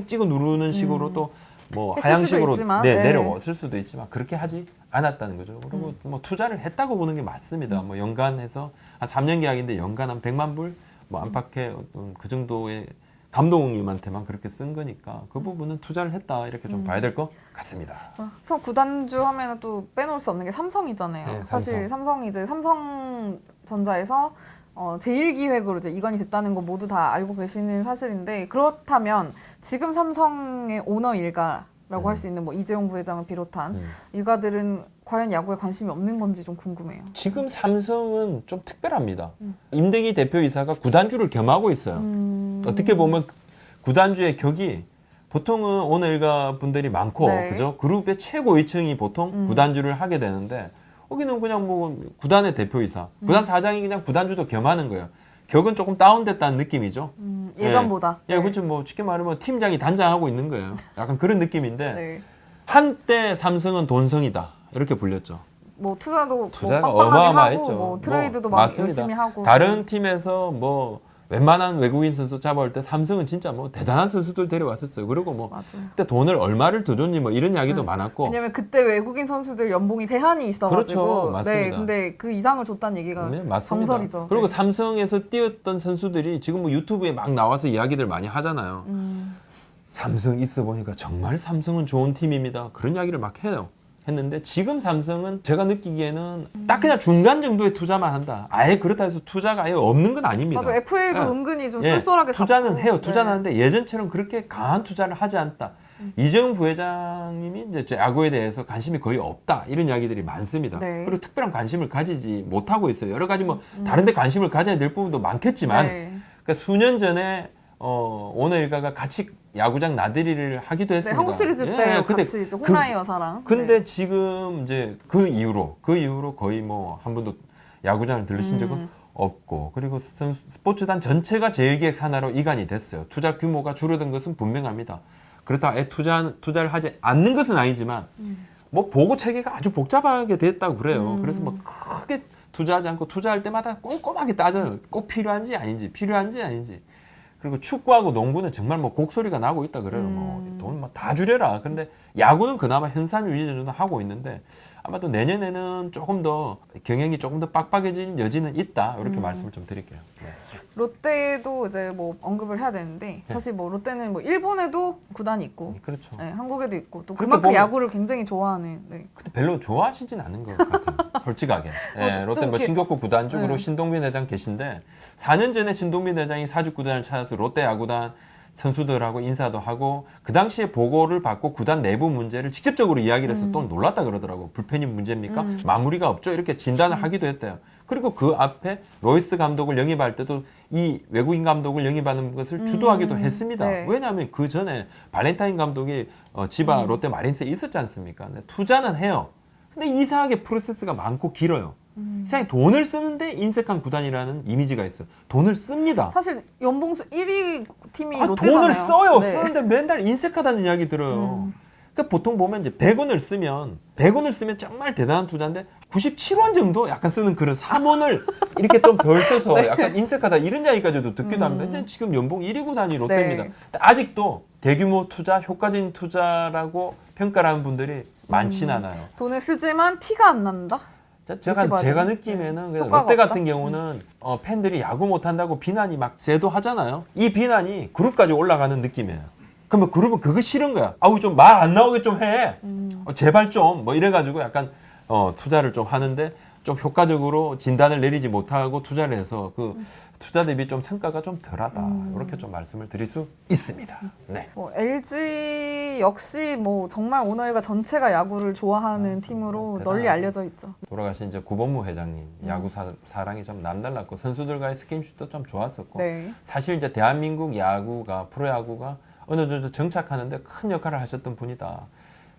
찍어 누르는 식으로 또 뭐 했을 하향식으로 수도 있지만, 네. 내려왔을 수도 있지만 그렇게 하지 않았다는 거죠. 그리고 뭐 투자를 했다고 보는 게 맞습니다. 뭐 연간해서 한 3년 계약인데 연간 한 100만 불 뭐 안팎의 어떤 그 정도의 감독님한테만 그렇게 쓴 거니까 그 부분은 투자를 했다 이렇게 좀 봐야 될 것 같습니다. 그래서 구단주 하면 또 빼놓을 수 없는 게 삼성이잖아요. 네, 사실 삼성이 이제 삼성전자에서 제1기획으로 이제 이관이 됐다는 거 모두 다 알고 계시는 사실인데 그렇다면 지금 삼성의 오너 일가라고 할 수 있는 뭐 이재용 부회장을 비롯한 일가들은 과연 야구에 관심이 없는 건지 좀 궁금해요. 지금 삼성은 좀 특별합니다. 임대기 대표이사가 구단주를 겸하고 있어요. 어떻게 보면 구단주의 격이 보통은 오너 일가 분들이 많고 네. 그죠? 그룹의 최고위층이 보통 구단주를 하게 되는데 여기는 그냥 뭐 구단의 대표이사, 구단 사장이 그냥 구단주도 겸하는 거예요. 격은 조금 다운됐다는 느낌이죠. 예전보다. 예, 그렇죠. 뭐 쉽게 말하면 팀장이 단장하고 있는 거예요. 약간 그런 느낌인데 네. 한때 삼성은 돈성이다 이렇게 불렸죠. 뭐 투자도 투자가 뭐 빡빡하게 어마어마했죠. 하고 뭐 트레이드도 뭐, 막 맞습니다. 열심히 하고 다른 팀에서 뭐 웬만한 외국인 선수 잡아올 때 삼성은 진짜 뭐 대단한 선수들 데려왔었어요. 그리고 뭐 맞아요. 그때 돈을 얼마를 더 줬니 뭐 이런 이야기도 많았고. 왜냐면 그때 외국인 선수들 연봉이 제한이 있어가지고 그렇죠. 맞습니다. 네, 근데 그 이상을 줬다는 얘기가 네, 맞습니다. 정설이죠. 그리고 네. 삼성에서 뛰었던 선수들이 지금 뭐 유튜브에 막 나와서 이야기들 많이 하잖아요. 삼성 있어 보니까 정말 삼성은 좋은 팀입니다. 그런 이야기를 막 해요. 했는데 지금 삼성은 제가 느끼기에는 딱 그냥 중간 정도의 투자만 한다. 아예 그렇다 해서 투자가 아예 없는 건 아닙니다. 맞아 FA도 예. 은근히 좀 예, 쏠쏠하게 투자는 잡고. 해요. 투자는 네. 하는데 예전처럼 그렇게 강한 투자를 하지 않다. 이재용 부회장님이 이제 야구에 대해서 관심이 거의 없다 이런 이야기들이 많습니다. 네. 그리고 특별한 관심을 가지지 못하고 있어요. 여러 가지 뭐 다른데 관심을 가져야 될 부분도 많겠지만 네. 그러니까 수년 전에 오너 일가가 같이 야구장 나들이를 하기도 네, 했습니다. 한국 시리즈 예, 때 근데 같이 이제 호나이 여사랑 근데 네. 지금 이제 그 이후로 거의 뭐 한 번도 야구장을 들르신 적은 없고 그리고 스포츠단 전체가 제일기획 산하로 이관이 됐어요. 투자 규모가 줄어든 것은 분명합니다. 그렇다고 아예 투자를 하지 않는 것은 아니지만 뭐 보고 체계가 아주 복잡하게 됐다고 그래요. 그래서 뭐 크게 투자하지 않고 투자할 때마다 꼼꼼하게 따져요. 꼭 필요한지 아닌지. 그리고 축구하고 농구는 정말 뭐 곡소리가 나고 있다 그래요. 뭐 돈 막 다 줄여라. 근데 야구는 그나마 현상 유지 정도 하고 있는데 아마도 내년에는 조금 더 경영이 조금 더 빡빡해진 여지는 있다. 이렇게 말씀을 좀 드릴게요. 네. 롯데도 이제 뭐 언급을 해야 되는데 사실 뭐 롯데는 뭐 일본에도 구단이 있고 그렇죠. 네, 한국에도 있고 또 그렇게 그만큼 보면- 야구를 굉장히 좋아하는 네. 근데 별로 좋아하시진 않은 것 같아요. 솔직하게. 예, 좀 롯데 뭐 이렇게- 신격구 구단주로 네. 신동빈 회장 계신데 4년 전에 신동빈 회장이 사직 구단을 찾아서 롯데 야구단 선수들하고 인사도 하고 그 당시에 보고를 받고 구단 내부 문제를 직접적으로 이야기를 해서 또 놀랐다 그러더라고. 불펜이 문제입니까? 마무리가 없죠. 이렇게 진단을 하기도 했대요. 그리고 그 앞에 로이스 감독을 영입할 때도 이 외국인 감독을 영입하는 것을 주도하기도 했습니다. 네. 왜냐하면 그 전에 발렌타인 감독이 지바 롯데 마린스에 있었지 않습니까? 근데 투자는 해요. 근데 이상하게 프로세스가 많고 길어요. 이상하게 돈을 쓰는데 인색한 구단이라는 이미지가 있어요. 돈을 씁니다. 사실 연봉수 1위 팀이 롯데잖아요. 돈을 써요. 네. 쓰는데 맨날 인색하다는 이야기 들어요. 그러니까 보통 보면 이제 100원을 쓰면 정말 대단한 투자인데 97원 정도 약간 쓰는 그런 3원을 이렇게 좀 덜 써서 네. 약간 인색하다 이런 이야기까지도 듣기도 합니다. 근데 지금 연봉 1위 구단이 롯데입니다. 네. 근데 아직도 대규모 투자, 효과적인 투자라고 평가를 하는 분들이 많진 않아요. 돈을 쓰지만 티가 안 난다. 제가 봐야 느끼면은 그냥 효과가 롯데 없다? 같은 경우는 팬들이 야구 못한다고 비난이 막 제도하잖아요. 이 비난이 그룹까지 올라가는 느낌이에요. 그러면 그룹은 그거 싫은 거야. 아우 좀 말 안 나오게 좀 해. 제발 좀 뭐 이래가지고 약간 투자를 좀 하는데 좀 효과적으로 진단을 내리지 못하고 투자를 해서 그 투자 대비 좀 성과가 좀 덜하다. 이렇게 좀 말씀을 드릴 수 있습니다. 네. LG 역시 뭐 정말 오너일가 전체가 야구를 좋아하는 팀으로 대단하죠. 널리 알려져 있죠. 돌아가신 이제 구본무 회장님 야구 사랑이 좀 남달랐고 선수들과의 스킨십도 좀 좋았었고 네. 사실 이제 대한민국 야구가 프로야구가 어느 정도 정착하는데 큰 역할을 하셨던 분이다.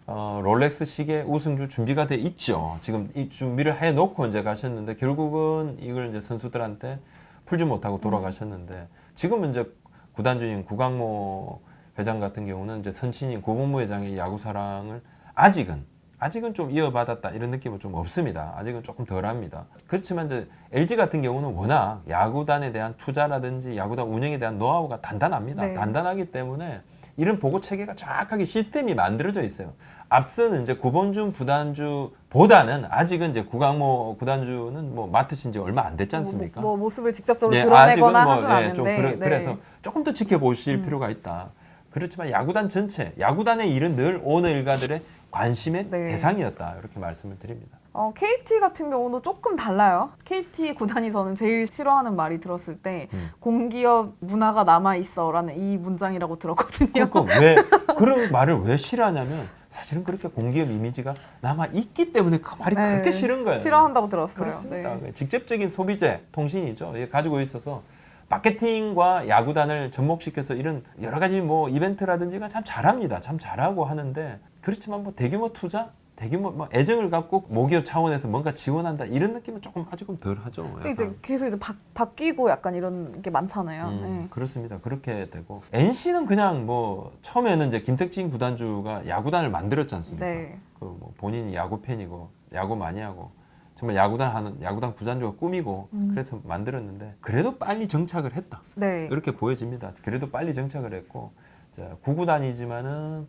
롤렉스 시계 우승주 준비가 돼 있죠. 지금 이 준비를 해놓고 이제 가셨는데 결국은 이걸 이제 선수들한테 풀지 못하고 돌아가셨는데 지금은 이제 구단주인 구강모 회장 같은 경우는 이제 선친인 구본무 회장의 야구 사랑을 아직은 좀 이어받았다 이런 느낌은 좀 없습니다. 아직은 조금 덜합니다. 그렇지만 이제 LG 같은 경우는 워낙 야구단에 대한 투자라든지 야구단 운영에 대한 노하우가 단단합니다. 네. 단단하기 때문에 이런 보고 체계가 정확하게 시스템이 만들어져 있어요. 앞서는 이제 구본준 구단주보다는 아직은 이제 구강모 구단주는 뭐 맡으신 지 얼마 안 됐지 않습니까? 뭐 모습을 직접적으로 네, 드러내거나 아직은 하진 않은데 좀 네. 그래서 조금 더 지켜보실 필요가 있다. 그렇지만 야구단 전체, 야구단의 일은 늘 오너 일가들의 관심의 네. 대상이었다. 이렇게 말씀을 드립니다. KT 같은 경우도 조금 달라요. KT 구단이 저는 제일 싫어하는 말이 들었을 때 공기업 문화가 남아 있어라는 이 문장이라고 들었거든요. 그러니까 왜 그런 말을 왜 싫어하냐면 사실은 그렇게 공기업 이미지가 남아 있기 때문에 그 말이 네, 그렇게 싫은 거예요. 싫어한다고 들었어요. 그렇습니다. 네. 직접적인 소비재 통신이죠. 이게 가지고 있어서 마케팅과 야구단을 접목시켜서 이런 여러 가지 뭐 이벤트라든지가 참 잘합니다. 참 잘하고 하는데 그렇지만 뭐 대규모 투자, 대규모 뭐 애정을 갖고 모기업 차원에서 뭔가 지원한다 이런 느낌은 조금 덜하죠. 근데 이제 계속 이제 바뀌고 약간 이런 게 많잖아요. 네. 그렇습니다. 그렇게 되고 NC는 그냥 뭐 처음에는 이제 김택진 구단주가 야구단을 만들었지 않습니까? 네. 그 뭐 본인이 야구 팬이고 야구 많이 하고 정말 야구단 구단주가 꿈이고 그래서 만들었는데 그래도 빨리 정착을 했다. 네. 이렇게 보여집니다. 그래도 빨리 정착을 했고 자, 구구단이지만은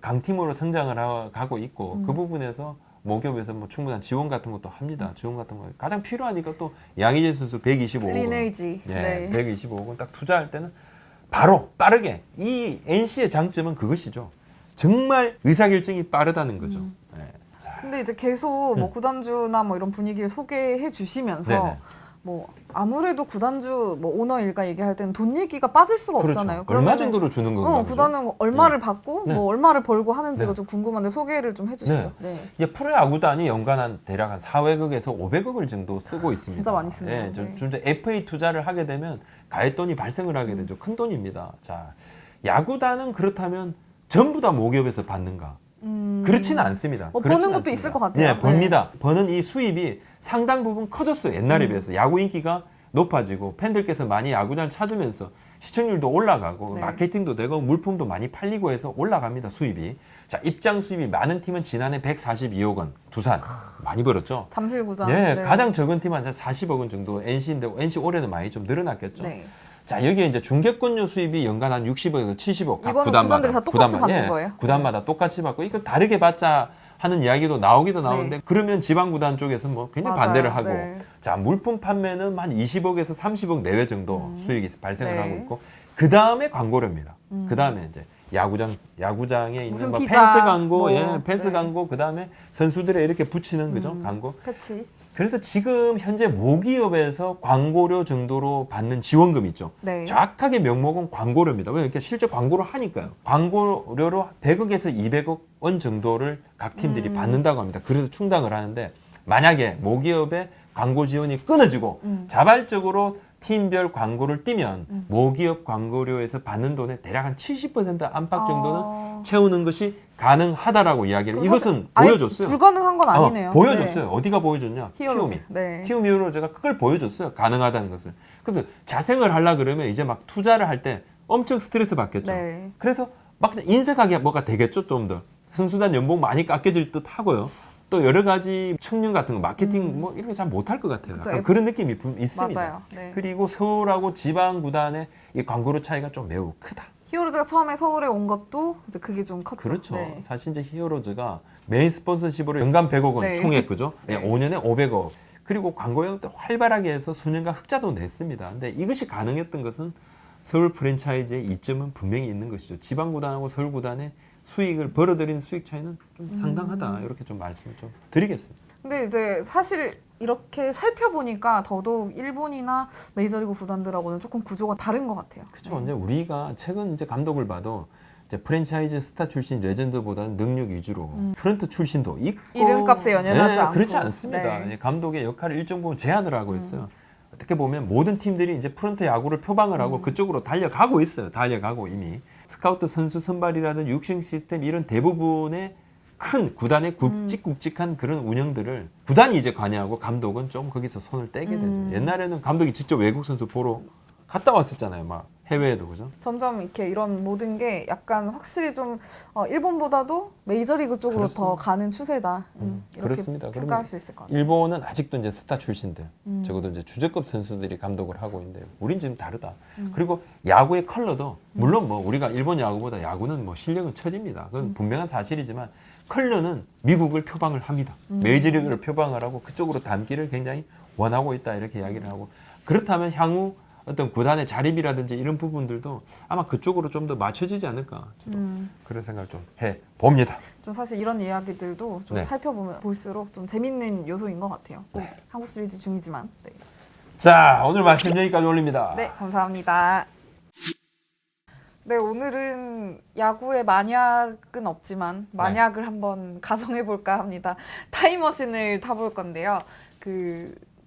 강팀으로 성장을 가고 있고 그 부분에서 모기업에서 뭐 충분한 지원 같은 것도 합니다. 지원 같은 거 가장 필요한 이것도 양의재 선수 125억 원. 리네이지. 예, 네. 125억 원 딱 투자할 때는 바로 빠르게 이 NC의 장점은 그것이죠. 정말 의사결정이 빠르다는 거죠. 예. 자, 근데 이제 계속 뭐 구단주나 뭐 이런 분위기를 소개해 주시면서 네네. 뭐 아무래도 구단주 뭐 오너 일가 얘기할 때는 돈 얘기가 빠질 수가 그렇죠. 없잖아요. 얼마 그러면은 정도로 주는 건가? 보죠? 구단은 얼마를 받고 네. 뭐 얼마를 벌고 하는지가 네. 좀 궁금한데 소개를 좀 해주시죠. 네. 이제 프로야구단이 연간 한 대략 한 400억에서 500억을 정도 쓰고 있습니다. 진짜 많이 쓰네요. 예, 네. 좀 FA 투자를 하게 되면 가액돈이 발생을 하게 되죠. 큰 돈입니다. 자, 야구단은 그렇다면 전부 다 모기업에서 받는가? 그렇지는 않습니다. 뭐 그렇지는 버는 것도 않습니다. 있을 것 같아요. 네, 법니다. 버는 이 수입이 상당 부분 커졌어요. 옛날에 비해서 야구 인기가 높아지고 팬들께서 많이 야구장을 찾으면서 시청률도 올라가고 네. 마케팅도 되고 물품도 많이 팔리고 해서 올라갑니다. 수입이. 자, 입장 수입이 많은 팀은 지난해 142억 원. 두산 많이 벌었죠. 잠실구장. 네, 가장 적은 팀은 한 40억 원 정도 NC인데 NC 올해는 많이 좀 늘어났겠죠. 네. 자, 여기에 이제 중계권료 수입이 연간 한 60억에서 70억 각 이거는 구단마다. 구단들이 다 똑같이 받는 예, 거예요? 구단마다 똑같이 받고 이거 다르게 받자 하는 이야기도 나오기도 나오는데 네. 그러면 지방 구단 쪽에서 뭐 굉장히 맞아요. 반대를 하고 네. 자, 물품 판매는 한 20억에서 30억 내외 정도 수익이 발생을 네. 하고 있고 그다음에 광고료입니다. 그다음에 이제 야구장에 있는 무슨 뭐 피자, 펜스 광고, 뭐, 예, 펜스 네. 광고, 그다음에 선수들의 이렇게 붙이는 그죠? 광고. 패치. 그래서 지금 현재 모기업에서 광고료 정도로 받는 지원금 있죠. 네. 정확하게 명목은 광고료입니다. 왜 이렇게 실제 광고를 하니까요. 광고료로 100억에서 200억 원 정도를 각 팀들이 받는다고 합니다. 그래서 충당을 하는데 만약에 모기업의 광고 지원이 끊어지고 자발적으로 팀별 광고를 띄면 모기업 광고료에서 받는 돈의 대략 한 70% 안팎 정도는 채우는 것이 가능하다라고 이야기를 이것은 아예 보여줬어요. 불가능한 건 아니네요. 보여줬어요. 어디가 보여줬냐? 히어로즈. 키움이. 네. 키움 히어로즈가 그걸 보여줬어요. 가능하다는 것을. 근데 자생을 하려 그러면 이제 막 투자를 할 때 엄청 스트레스 받겠죠. 네. 그래서 막 인색하게 뭐가 되겠죠. 좀 더. 선수단 연봉 많이 깎여질 듯 하고요. 또 여러 가지 측면 같은 거 마케팅 뭐 이런 거 잘 못할 것 같아요. 그쵸. 약간 그런 느낌이 있습니다. 맞아요. 네. 그리고 서울하고 지방 구단의 이 광고료 차이가 좀 매우 크다. 히어로즈가 처음에 서울에 온 것도 이제 그게 좀 컸죠. 그렇죠. 네. 사실 이제 히어로즈가 메인 스폰서십으로 연간 100억 원 네. 총액 그죠? 네. 네. 5년에 500억. 그리고 광고 영업도 활발하게 해서 수년간 흑자도 냈습니다. 근데 이것이 가능했던 것은 서울 프랜차이즈의 이점은 분명히 있는 것이죠. 지방 구단하고 서울 구단의 수익을 벌어들인 수익 차이는 좀 상당하다. 이렇게 좀 말씀을 좀 드리겠습니다. 근데 이제 사실 이렇게 살펴보니까 더더욱 일본이나 메이저리그 구단들하고는 조금 구조가 다른 것 같아요. 그렇죠. 이제 우리가 최근 이제 감독을 봐도 이제 프랜차이즈 스타 출신 레전드보다는 능력 위주로 프런트 출신도 있고 이름값에 연연하지 않고. 그렇지 않습니다. 네. 감독의 역할을 일정 부분 제한을 하고 있어요. 어떻게 보면 모든 팀들이 이제 프런트 야구를 표방을 하고 그쪽으로 달려가고 있어요. 달려가고 이미 스카우트 선수 선발이라든 육신 시스템 이런 대부분의 큰 구단의 굵직굵직한 그런 운영들을 구단이 이제 관여하고 감독은 좀 거기서 손을 떼게 되죠. 옛날에는 감독이 직접 외국 선수 보러 갔다 왔었잖아요. 막 해외에도 그죠? 점점 이렇게 이런 모든 게 약간 확실히 좀 일본보다도 메이저리그 쪽으로 그렇습니다. 더 가는 추세다. 이렇게 그렇습니다. 평가할 그러면 수 있을 것 같아요. 일본은 아직도 이제 스타 출신들, 적어도 이제 주제급 선수들이 감독을 하고 있는데, 우린 지금 다르다. 그리고 야구의 컬러도 물론 뭐 우리가 일본 야구보다 야구는 뭐 실력은 처집니다. 그건 분명한 사실이지만 컬러는 미국을 표방을 합니다. 메이저리그를 표방을 하고 그쪽으로 담기를 굉장히 원하고 있다 이렇게 이야기를 하고 그렇다면 향후 어떤 구단의 자립이라든지 이런 부분들도 아마 그쪽으로 좀 더 맞춰지지 않을까 저도 그런 생각을 좀 해봅니다. 좀 사실 이런 이야기들도 좀 네. 살펴보면 볼수록 좀 재밌는 요소인 것 같아요. 꼭 한국 시리즈 중이지만. 네. 자, 오늘 말씀 여기까지 올립니다. 네, 감사합니다. 네, 오늘은 야구에 만약은 없지만 만약을 한번 가정해 볼까 합니다. 타임머신을 타볼 건데요.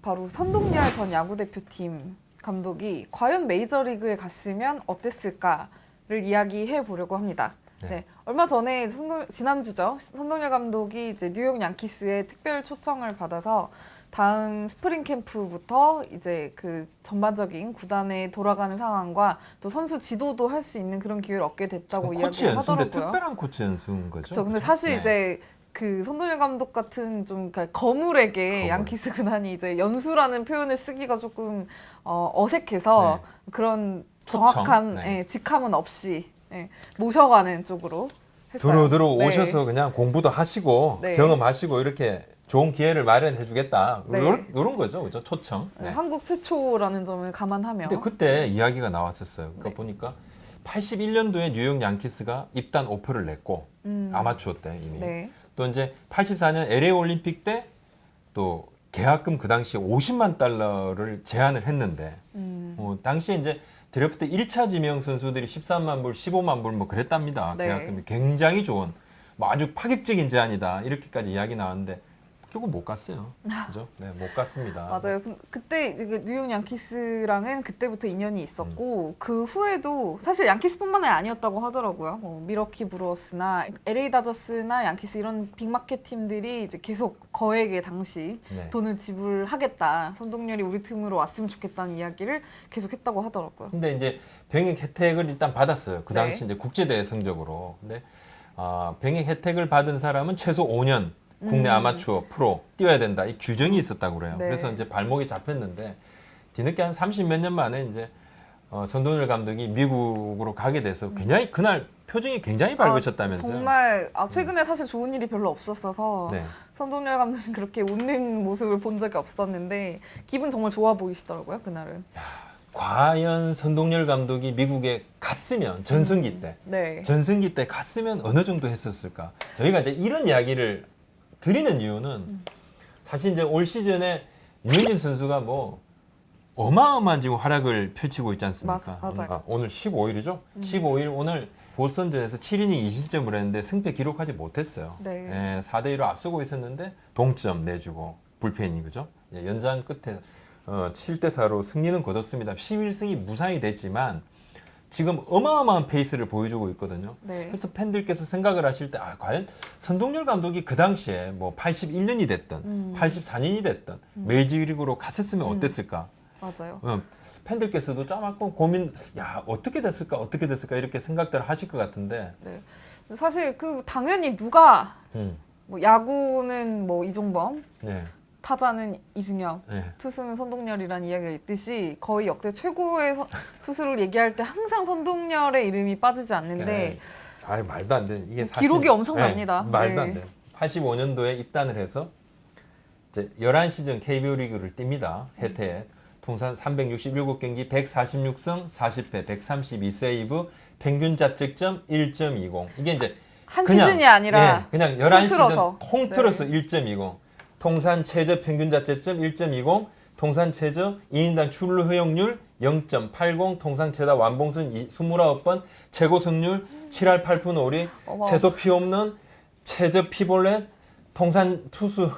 바로 선동열 전 야구 대표팀 감독이 과연 메이저리그에 갔으면 어땠을까를 이야기해 보려고 합니다. 네. 얼마 전에 지난주죠. 선동열 감독이 이제 뉴욕 양키스의 특별 초청을 받아서 다음 스프링 캠프부터 이제 그 전반적인 구단에 돌아가는 상황과 또 선수 지도도 할 수 있는 그런 기회를 얻게 됐다고 코치 이야기를 연수인데 하더라고요. 특별한 코치 연수인 거죠? 그렇죠. 근데 사실 네. 이제 그 선동열 감독 같은 좀 거물에게 거물. 양키스 구단이 이제 연수라는 표현을 쓰기가 조금 어색해서 그런 초청. 정확한 네. 직함은 없이 모셔가는 쪽으로 했어요. 두루 네. 오셔서 그냥 공부도 하시고 네. 경험하시고 이렇게 좋은 기회를 마련해 주겠다. 네. 이런 거죠. 그죠? 초청. 네. 한국 최초라는 점을 감안하며 근데 그때 이야기가 나왔었어요. 그러니까 네. 보니까 81년도에 뉴욕 양키스가 입단 오퍼를 냈고 아마추어 때 이미 네. 또 이제 84년 LA 올림픽 때 또 계약금 그 당시에 50만 달러를 제안을 했는데 당시에 이제 드래프트 1차 지명 선수들이 13만 불, 15만 불 뭐 그랬답니다. 네. 계약금이 굉장히 좋은 뭐 아주 파격적인 제안이다. 이렇게까지 이야기 나왔는데 결국 못 갔어요. 그죠? 네, 못 갔습니다. 맞아요. 그때 이게 뉴욕 양키스랑은 그때부터 인연이 있었고 그 후에도 사실 양키스뿐만이 아니었다고 하더라고요. 뭐 미러키 브루어스나 LA 다저스나 양키스 이런 빅마켓 팀들이 이제 계속 거액의 당시 네. 돈을 지불하겠다. 선동열이 우리 팀으로 왔으면 좋겠다는 이야기를 계속 했다고 하더라고요. 근데 이제 병역 혜택을 일단 받았어요. 그 당시 네. 이제 국제대회 성적으로. 근데 병역 혜택을 받은 사람은 최소 5년 국내 아마추어 프로 뛰어야 된다. 이 규정이 있었다고 그래요. 네. 그래서 이제 발목이 잡혔는데 뒤늦게 한 30몇 년 만에 이제 선동열 감독이 미국으로 가게 돼서 굉장히 그날 표정이 굉장히 밝으셨다면서요. 정말 최근에 사실 좋은 일이 별로 없었어서 네. 선동열 감독님 그렇게 웃는 모습을 본 적이 없었는데 기분 정말 좋아 보이시더라고요 그날은. 과연 선동열 감독이 미국에 갔으면 전성기 때 네. 전성기 때 갔으면 어느 정도 했었을까? 저희가 이제 이런 이야기를 드리는 이유는 사실 이제 올 시즌에 류현진 선수가 뭐 어마어마한 지금 활약을 펼치고 있지 않습니까? 맞아요. 오늘 15일이죠? 15일 오늘 보스턴전에서 7이닝 2실점을 했는데 승패 기록하지 못했어요. 네. 4대 1로 앞서고 있었는데 동점 내주고 불펜이 그죠? 연장 끝에 7대 4로 승리는 거뒀습니다. 11승이 무산이 됐지만 지금 어마어마한 페이스를 보여주고 있거든요. 네. 그래서 팬들께서 생각을 하실 때 과연 선동열 감독이 그 당시에 뭐 81년이 됐든 84년이 됐든 메이저리그로 갔었으면 어땠을까? 맞아요. 팬들께서도 조금 고민, 어떻게 됐을까 이렇게 생각들 하실 것 같은데. 네. 사실 그 당연히 누가 음, 뭐 야구는 뭐 이종범, 네, 타자는 이승엽, 네. 투수는 선동열이라는 이야기가 있듯이 거의 역대 최고의 투수를 얘기할 때 항상 선동열의 이름이 빠지지 않는데 말도 안 돼. 이게 사실 기록이 엄청납니다. 말도 안 네. 돼. 85년도에 입단을 해서 이제 11시즌 KBO 리그를 띱니다. 해태에 통산 367경기 146승 40패 132세이브 평균 자책점 1.20. 이게 이제 한 그냥, 시즌이 아니라 그냥 11시즌 통틀어서. 통틀어서 1.20. 통산 최저 평균 자책점 1.20. 통산 최저 2인당 출루 허용률 0.80. 통산 최다 완봉승 29번. 최고 승률 7할 8푼 5리. 어머. 최소 피홈런, 최저 피볼넷, 통산 투수,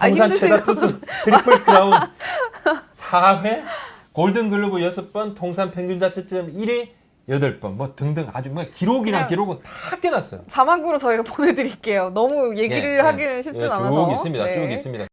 아, 통산 힘드신 최다 거. 투수, 트리플 크라운 4회, 골든글러브 6번, 통산 평균 자책점 1위 8번, 뭐 등등 아주 뭐 기록이랑 그냥 기록은 다 깨놨어요. 자막으로 저희가 보내드릴게요. 너무 얘기를 하기는 쉽진 않아서. 쭉 있습니다. 네. 쭉 있습니다.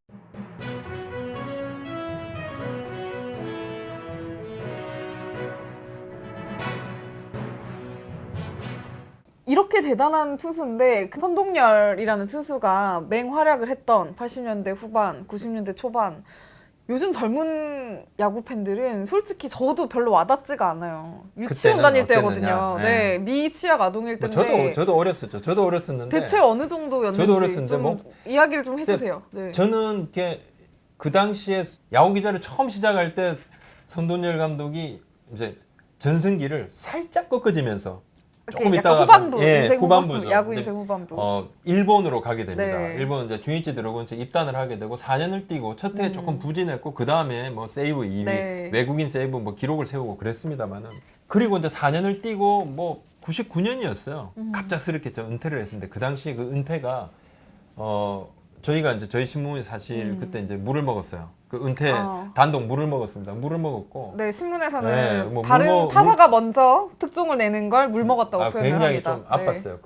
이렇게 대단한 투수인데 그 선동열이라는 투수가 맹활약을 했던 80년대 후반, 90년대 초반 요즘 젊은 야구 팬들은 솔직히 저도 별로 와닿지가 않아요. 유치원 그때는 다닐 때거든요. 어땠느냐. 네, 미취학 아동일 뭐 때인데 저도 어렸었죠. 저도 어렸었는데 대체 어느 정도였는지 저도 어렸었는데 좀 뭐 이야기를 좀 해주세요. 네. 저는 이렇게 그 당시에 야구 기자를 처음 시작할 때 선동열 감독이 이제 전승기를 살짝 꺾어지면서 조금 약간 있다가 후반부, 인생 후반부죠. 야구 이제 인생 후반부. 일본으로 가게 됩니다. 네. 일본 이제 중이치 드래곤즈 입단을 하게 되고 4년을 뛰고 첫 해 조금 부진했고 그 다음에 뭐 세이브 2위, 네. 외국인 세이브 뭐 기록을 세우고 그랬습니다만은 그리고 이제 4년을 뛰고 뭐 99년이었어요. 갑작스럽게 저 은퇴를 했는데 그 당시에 그 은퇴가 저희가 이제 저희 신문이 사실 그때 이제 물을 먹었어요. 그 은퇴 단독 물을 먹었습니다. 물을 먹었고. 네, 신문에서는 네, 뭐 다른 타사가 먼저 특종을 내는 걸 물 먹었다고 표현을 굉장히 합니다. 좀 아팠어요.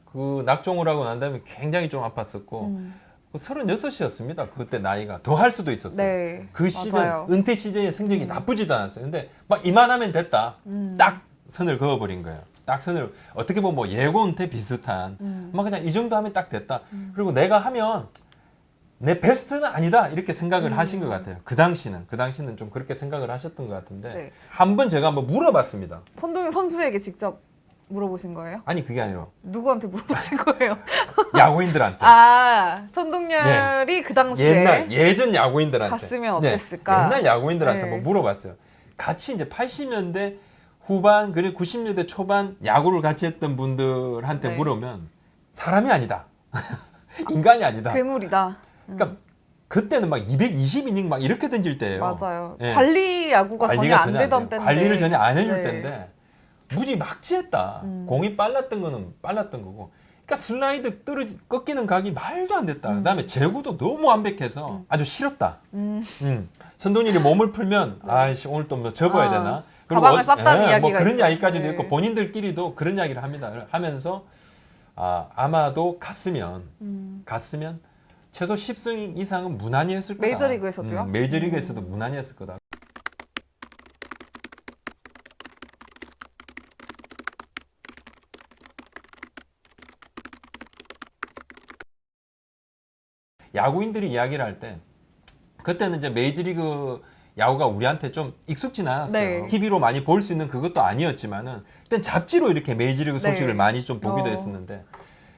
그 낙종을 하고 난 다음에 굉장히 좀 아팠었고 36이었습니다. 그때 나이가 더 할 수도 있었어요. 네, 그 시즌 맞아요. 은퇴 시즌의 성적이 나쁘지도 않았어요. 근데 막 이만하면 됐다. 딱 선을 그어버린 거예요. 딱 선을 어떻게 보면 뭐 예고 은퇴 비슷한 막 그냥 이 정도 하면 딱 됐다. 그리고 내가 하면 내 베스트는 아니다 이렇게 생각을 하신 것 같아요. 그 당시는 좀 그렇게 생각을 하셨던 것 같은데 네. 한번 제가 한번 물어봤습니다. 선동열 선수에게 직접 물어보신 거예요? 아니 그게 아니라 누구한테 물어보신 거예요? 야구인들한테 선동열이 그 당시에 예전 야구인들한테 갔으면 어땠을까? 옛날 야구인들한테 네. 뭐 물어봤어요. 같이 이제 80년대 후반 그리고 90년대 초반 야구를 같이 했던 분들한테 네. 물으면 사람이 아니다. 인간이 아니다. 괴물이다. 그러니까 그때는 막 220이닝 막 이렇게 던질 때예요. 맞아요. 예. 관리 야구가 전혀 관리가 안 되던 돼요. 때인데 관리를 전혀 안 해줄 네. 때인데 무지 막지했다. 공이 빨랐던 거는 빨랐던 거고. 그러니까 슬라이드 꺾이는 각이 말도 안 됐다. 그다음에 제구도 너무 완벽해서 아주 싫었다. 선동열이 몸을 풀면 아이씨 오늘 또 뭐 접어야 되나? 가방을 쌌다는 뭐 이야기가 그런 있죠. 이야기까지도 네. 있고 본인들끼리도 그런 이야기를 합니다. 하면서 아마도 갔으면 최소 10승 이상은 무난히 했을 거다. 메이저리그에서도요? 메이저리그에서도 무난히 했을 거다. 야구인들이 이야기를 할 때 그때는 이제 메이저리그 야구가 우리한테 좀 익숙진 않았어요. 네. TV로 많이 볼 수 있는 그것도 아니었지만은 그땐 잡지로 이렇게 메이저리그 소식을 네. 많이 좀 보기도 했었는데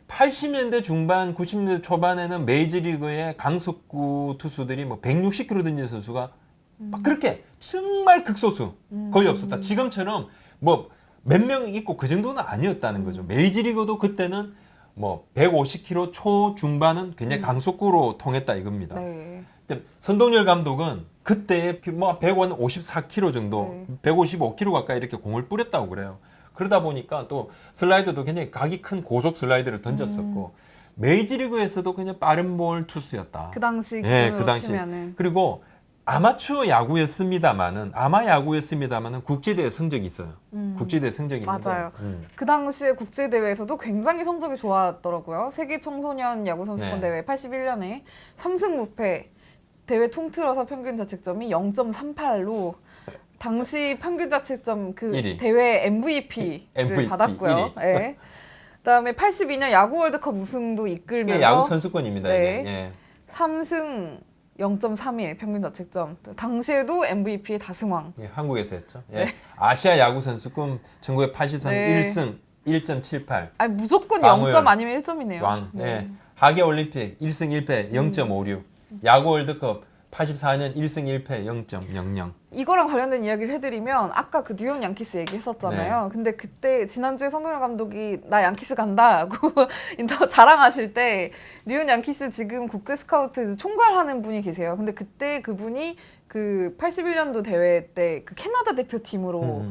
80년대 중반, 90년대 초반에는 메이저리그의 강속구 투수들이 뭐 160km 던지는 선수가 막 그렇게 정말 극소수 거의 없었다. 지금처럼 뭐 몇 명 있고 그 정도는 아니었다는 거죠. 메이저리그도 그때는 뭐 150km 초중반은 굉장히 강속구로 통했다 이겁니다. 네. 근데 선동열 감독은 그때 뭐 154km 정도, 155km 가까이 이렇게 공을 뿌렸다고 그래요. 그러다 보니까 또 슬라이더도 굉장히 각이 큰 고속 슬라이드를 던졌었고 메이지리그에서도 그냥 빠른 볼 투수였다. 그 당시 예, 기준으로 그 당시. 치면은 그리고 아마추어 야구였습니다마는 국제대회 성적이 있어요. 국제대회 성적이 있는데 맞아요. 그 당시에 국제 대회에서도 굉장히 성적이 좋았더라고요. 세계 청소년 야구 선수권 네. 대회 81년에 3승 무패, 대회 통틀어서 평균 자책점이 0.38로 당시 평균 자책점 그 1위. 대회 MVP를 MVP 받았고요. 1위. 네. 그다음에 82년 야구 월드컵 우승도 이게 이끌면서 야구 선수권입니다. 네. 이게. 예. 3승 0.31 평균 자책점. 당시에도 MVP의 다승왕. 예, 한국에서 했죠. 예. 아시아 야구 선수권 1983년 네. 1승 1.78. 아니 무조건 왕을 0점 아니면 1점이네요. 왕. 예. 하계 올림픽 1승 1패 0.56. 야구 월드컵 84년 1승 1패 0.00. 이거랑 관련된 이야기를 해드리면 아까 그 뉴욕 양키스 얘기했었잖아요. 네. 근데 그때 지난주에 성동열 감독이 나 양키스 간다고 인터뷰 자랑하실 때 뉴욕 양키스 지금 국제 스카우트 총괄하는 분이 계세요. 근데 그때 그분이 그 81년도 대회 때 그 캐나다 대표팀으로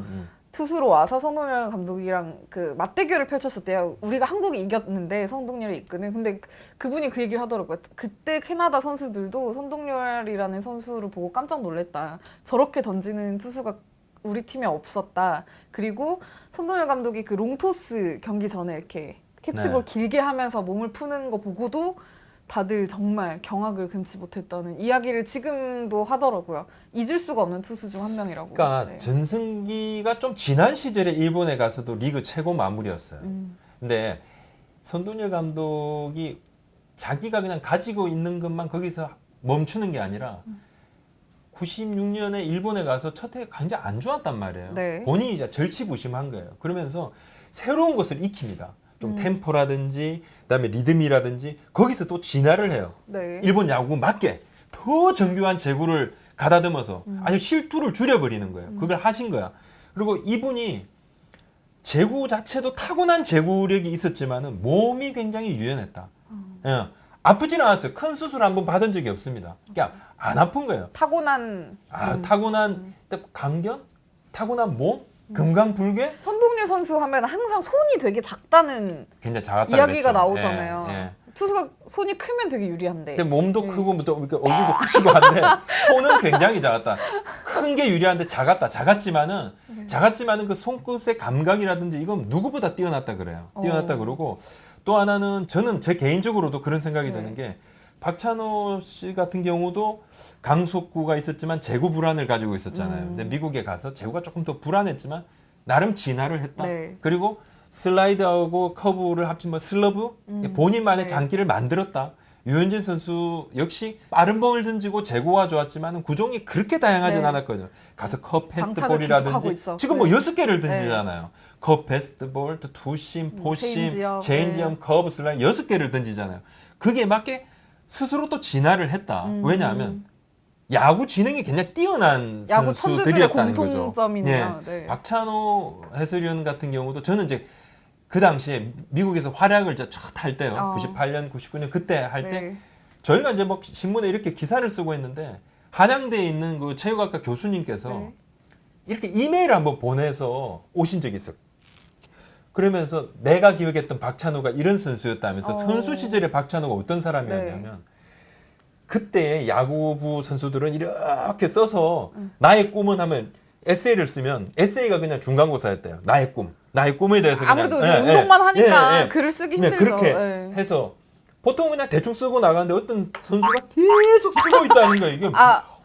투수로 와서 성동열 감독이랑 그 맞대결을 펼쳤었대요. 우리가 한국이 이겼는데 성동열이 이끄는. 근데 그분이 그 얘기를 하더라고요. 그때 캐나다 선수들도 성동열이라는 선수를 보고 깜짝 놀랐다. 저렇게 던지는 투수가 우리 팀에 없었다. 그리고 성동열 감독이 그 롱토스 경기 전에 이렇게 캐치볼 네. 길게 하면서 몸을 푸는 거 보고도 다들 정말 경악을 금치 못했다는 이야기를 지금도 하더라고요. 잊을 수가 없는 투수 중 한 명이라고. 그러니까 네. 전승기가 좀 지난 시절에 일본에 가서도 리그 최고 마무리였어요. 근데 선동열 감독이 자기가 그냥 가지고 있는 것만 거기서 멈추는 게 아니라 96년에 일본에 가서 첫 해가 굉장히 안 좋았단 말이에요. 네. 본인이 이제 절치부심한 거예요. 그러면서 새로운 것을 익힙니다. 좀 템포라든지 그다음에 리듬이라든지 거기서 또 진화를 해요. 네. 일본 야구 맞게 더 정교한 제구를 가다듬어서 아주 실투를 줄여버리는 거예요. 그걸 하신 거야. 그리고 이분이 제구 자체도 타고난 제구력이 있었지만은 몸이 굉장히 유연했다. 예. 아프진 않았어요. 큰 수술 한번 받은 적이 없습니다. 그냥 안 아픈 거예요. 타고난 타고난 강견, 타고난 몸, 금강불개. 선동열 선수 하면 항상 손이 되게 작다는 굉장히 작았다 이야기가 그랬죠. 나오잖아요. 예, 예. 투수가 손이 크면 되게 유리한데. 근데 몸도 크고 또 이렇게 얼굴도 크시고 한데 손은 굉장히 작았다. 큰 게 유리한데 작았지만은 그 손끝의 감각이라든지 이건 누구보다 뛰어났다 그래요. 뛰어났다 그러고 또 하나는 저는 제 개인적으로도 그런 생각이 드는 게 박찬호 씨 같은 경우도 강속구가 있었지만 제구 불안을 가지고 있었잖아요. 근데 미국에 가서 제구가 조금 더 불안했지만 나름 진화를 했다. 네. 그리고 슬라이드하고 커브를 합친 뭐 슬러브 본인만의 네. 장기를 만들었다. 유현진 선수 역시 빠른 공을 던지고 제구가 좋았지만 구종이 그렇게 다양하진 네. 않았거든요. 가서 컵 장착을 패스트볼이라든지 계속하고 있죠. 지금 뭐 네. 6개를 던지잖아요. 컵 패스트볼, 또 투심, 포심, 체인지업, 체인지엄, 커브 슬라이드 6개를 던지잖아요. 그게 맞게 스스로 또 진화를 했다. 왜냐하면 야구 지능이 굉장히 뛰어난 야구 천재들의 선수들이었다는 거죠. 공통점이네요. 네. 네. 박찬호 해설위원 같은 경우도 저는 이제 그 당시에 미국에서 활약을 할 때요. 98년, 99년 그때 할 때 네. 저희가 이제 뭐 신문에 이렇게 기사를 쓰고 있는데 한양대에 있는 그 체육학과 교수님께서 네. 이렇게 이메일을 한번 보내서 오신 적이 있어요. 그러면서 내가 기억했던 박찬호가 이런 선수였다면서 선수 시절에 박찬호가 어떤 사람이었냐면 그때 야구부 선수들은 이렇게 써서 나의 꿈은 하면 에세이를 쓰면 에세이가 그냥 중간고사였대요. 나의 꿈에 대해서 그냥 아무래도 운동만 하니까 글을 쓰기 힘들죠. 그렇게 네. 해서 보통 그냥 대충 쓰고 나가는데 어떤 선수가 계속 쓰고 있다는 거예요. 이게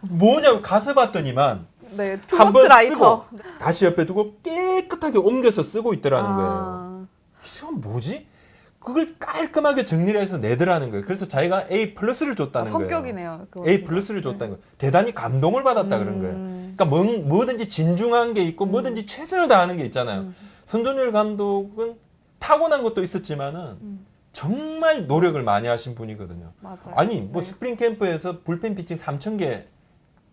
뭐냐고 가서 봤더니만 네, 한 투머치 번 라이터. 쓰고 다시 옆에 두고 깨끗하게 옮겨서 쓰고 있더라는 거예요. 이건 뭐지? 그걸 깔끔하게 정리를 해서 내더라는 거예요. 그래서 자기가 A 플러스를 줬다는 거예요. 성격이네요. 그거 A 진짜. 플러스를 줬다는 거예요. 대단히 감동을 받았다 그런 거예요. 그러니까 뭐든지 진중한 게 있고 뭐든지 최선을 다하는 게 있잖아요. 선동열 감독은 타고난 것도 있었지만은 정말 노력을 많이 하신 분이거든요. 맞아요. 아니 뭐 네. 스프링 캠프에서 불펜 피칭 3,000개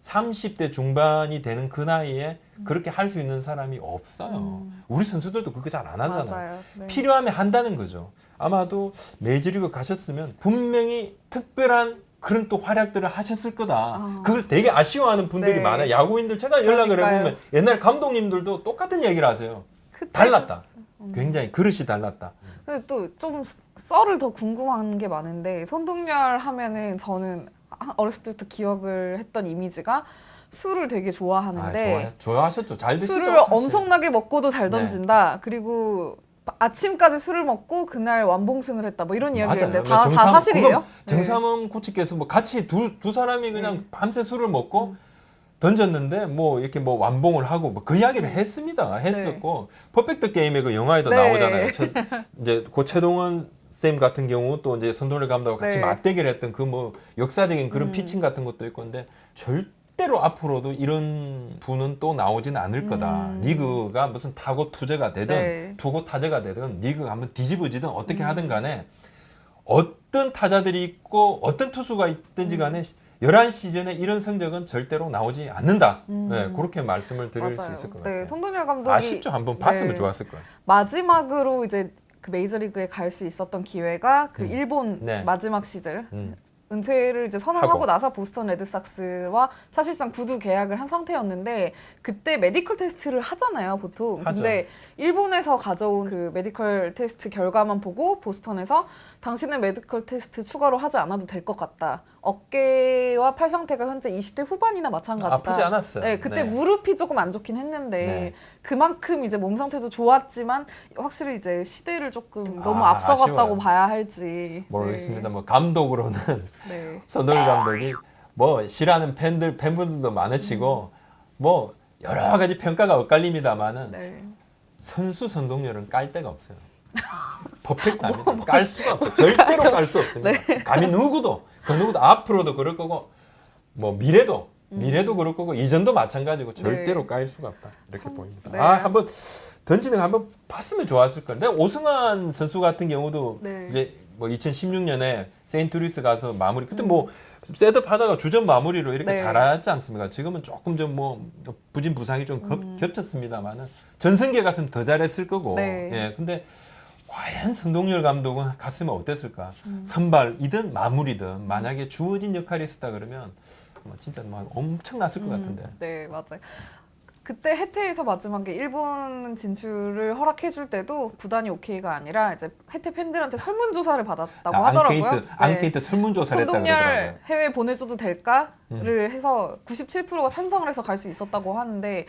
30대 중반이 되는 그 나이에 그렇게 할 수 있는 사람이 없어요. 우리 선수들도 그거 잘 안 하잖아요. 맞아요. 네. 필요하면 한다는 거죠. 아마도 메이저리그 가셨으면 분명히 특별한 그런 또 활약들을 하셨을 거다. 그걸 되게 아쉬워하는 분들이 네. 많아요. 야구인들 제가 연락을 그러니까요. 해보면 옛날 감독님들도 똑같은 얘기를 하세요. 그때 달랐다. 굉장히 그릇이 달랐다. 근데 또 좀 썰을 더 궁금한 게 많은데 손동열 하면은 저는 어렸을 때부터 기억을 했던 이미지가 술을 되게 좋아하는데 좋아하셨죠. 잘 드시죠. 술을 사실. 엄청나게 먹고도 잘 던진다. 그리고 아침까지 술을 먹고 그날 완봉승을 했다. 뭐 이런 이야기였는데 다 사실이에요? 그건 정삼원 코치께서 뭐 같이 두 사람이 그냥 밤새 술을 먹고 던졌는데 뭐 이렇게 뭐 완봉을 하고 뭐 그 이야기를 했었고 퍼펙트 게임의 그 영화에도 네. 나오잖아요. 이제 고 최동원 쌤 같은 경우 또 이제 손동열 감독하고 같이 네. 맞대결했던 그 뭐 역사적인 그런 피칭 같은 것도 있고 근데 절대로 앞으로도 이런 분은 또 나오지는 않을 거다. 리그가 무슨 타고 투제가 되든 네. 투고 타제가 되든 리그가 한번 뒤집어지든 어떻게 하든 간에 어떤 타자들이 있고 어떤 투수가 있든지 간에 11시즌에 이런 성적은 절대로 나오지 않는다. 네, 그렇게 말씀을 드릴 맞아요. 수 있을 것 네, 같아요. 손동열 감독이 아쉽죠. 한번 봤으면 네. 좋았을 거예요. 마지막으로 이제 그 메이저리그에 갈 수 있었던 기회가 그 일본 네. 마지막 시즌 은퇴를 이제 선언하고 하고. 나서 보스턴 레드삭스와 사실상 구두 계약을 한 상태였는데 그때 메디컬 테스트를 하잖아요, 보통. 하죠. 근데 일본에서 가져온 그 메디컬 테스트 결과만 보고 보스턴에서 당신은 메디컬 테스트 추가로 하지 않아도 될 것 같다. 어깨와 팔 상태가 현재 20대 후반이나 마찬가지다. 아프지 않았어요. 네, 그때 네. 무릎이 조금 안 좋긴 했는데 네. 그만큼 이제 몸 상태도 좋았지만 확실히 이제 시대를 조금 너무 아, 앞서갔다고 아쉬워요. 봐야 할지 모르겠습니다. 뭐 감독으로는 네. 손동열 감독이 뭐 싫어하는 팬분들도 많으시고 뭐 여러 가지 평가가 엇갈립니다만은 네. 선수 손동열은 깔 데가 없어요. 퍼펙트합니다. 깔 수가 없어요. 절대로 깔 수 없습니다. 감히 누구도 그 누구도 앞으로도 그럴 거고 뭐 미래도 그럴 거고 이전도 마찬가지고 절대로 깔 수가 없다 이렇게 보입니다. 네. 아 한번 던지는 거 한번 봤으면 좋았을 건데 오승환 선수 같은 경우도 네. 이제 뭐 2016년에 세인트루이스 가서 마무리 그때 뭐 셋업 하다가 주전 마무리로 이렇게 네. 잘하지 않습니까? 지금은 조금 좀 뭐 부진 부상이 좀 겹쳤습니다만은 전승기에 갔으면 더 잘했을 거고 네. 예 근데 과연 손동열 감독은 갔으면 어땠을까? 선발이든 마무리든 만약에 주어진 역할이 있었다 그러면 뭐 진짜 막 엄청났을 것 같은데. 네, 맞아요. 그때 해태에서 마지막에 일본 진출을 허락해줄 때도 구단이 오케이가 아니라 이제 해태 팬들한테 설문조사를 받았다고 하더라고요. 앙케이트 설문조사를 했다고 손동열 그러더라고요. 해외 보내줘도 될까를 해서 97%가 찬성을 해서 갈 수 있었다고 하는데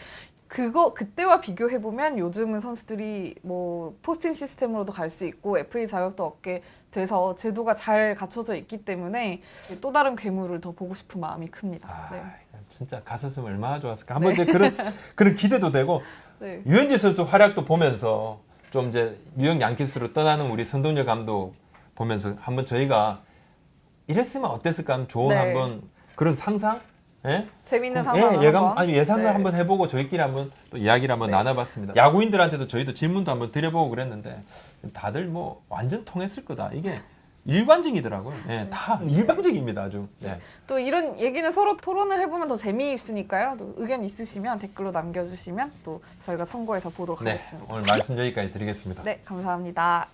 그때와 비교해 보면 요즘은 선수들이 뭐 포스팅 시스템으로도 갈 수 있고 FA 자격도 얻게 돼서 제도가 잘 갖춰져 있기 때문에 또 다른 괴물을 더 보고 싶은 마음이 큽니다. 아, 네. 진짜 갔었으면 얼마나 좋았을까. 한번 이제 그런 기대도 되고 네. 유현진 선수 활약도 보면서 좀 이제 뉴욕 양키스로 떠나는 우리 손동열 감독 보면서 한번 저희가 이랬으면 어땠을까 하는 좋은 네. 한번 그런 상상? 예? 재밌는 상상을 예상을 네. 한번 해보고 저희끼리 한번 또 이야기를 한번 나눠봤습니다. 야구인들한테도 저희도 질문도 한번 드려보고 그랬는데 다들 뭐 완전 통했을 거다. 이게 일관적이더라고요. 예, 다 일방적입니다, 아주. 예. 또 이런 얘기는 서로 토론을 해보면 더 재미있으니까요. 또 의견 있으시면 댓글로 남겨주시면 또 저희가 참고해서 보도록 네, 하겠습니다. 오늘 말씀 여기까지 드리겠습니다. 네, 감사합니다.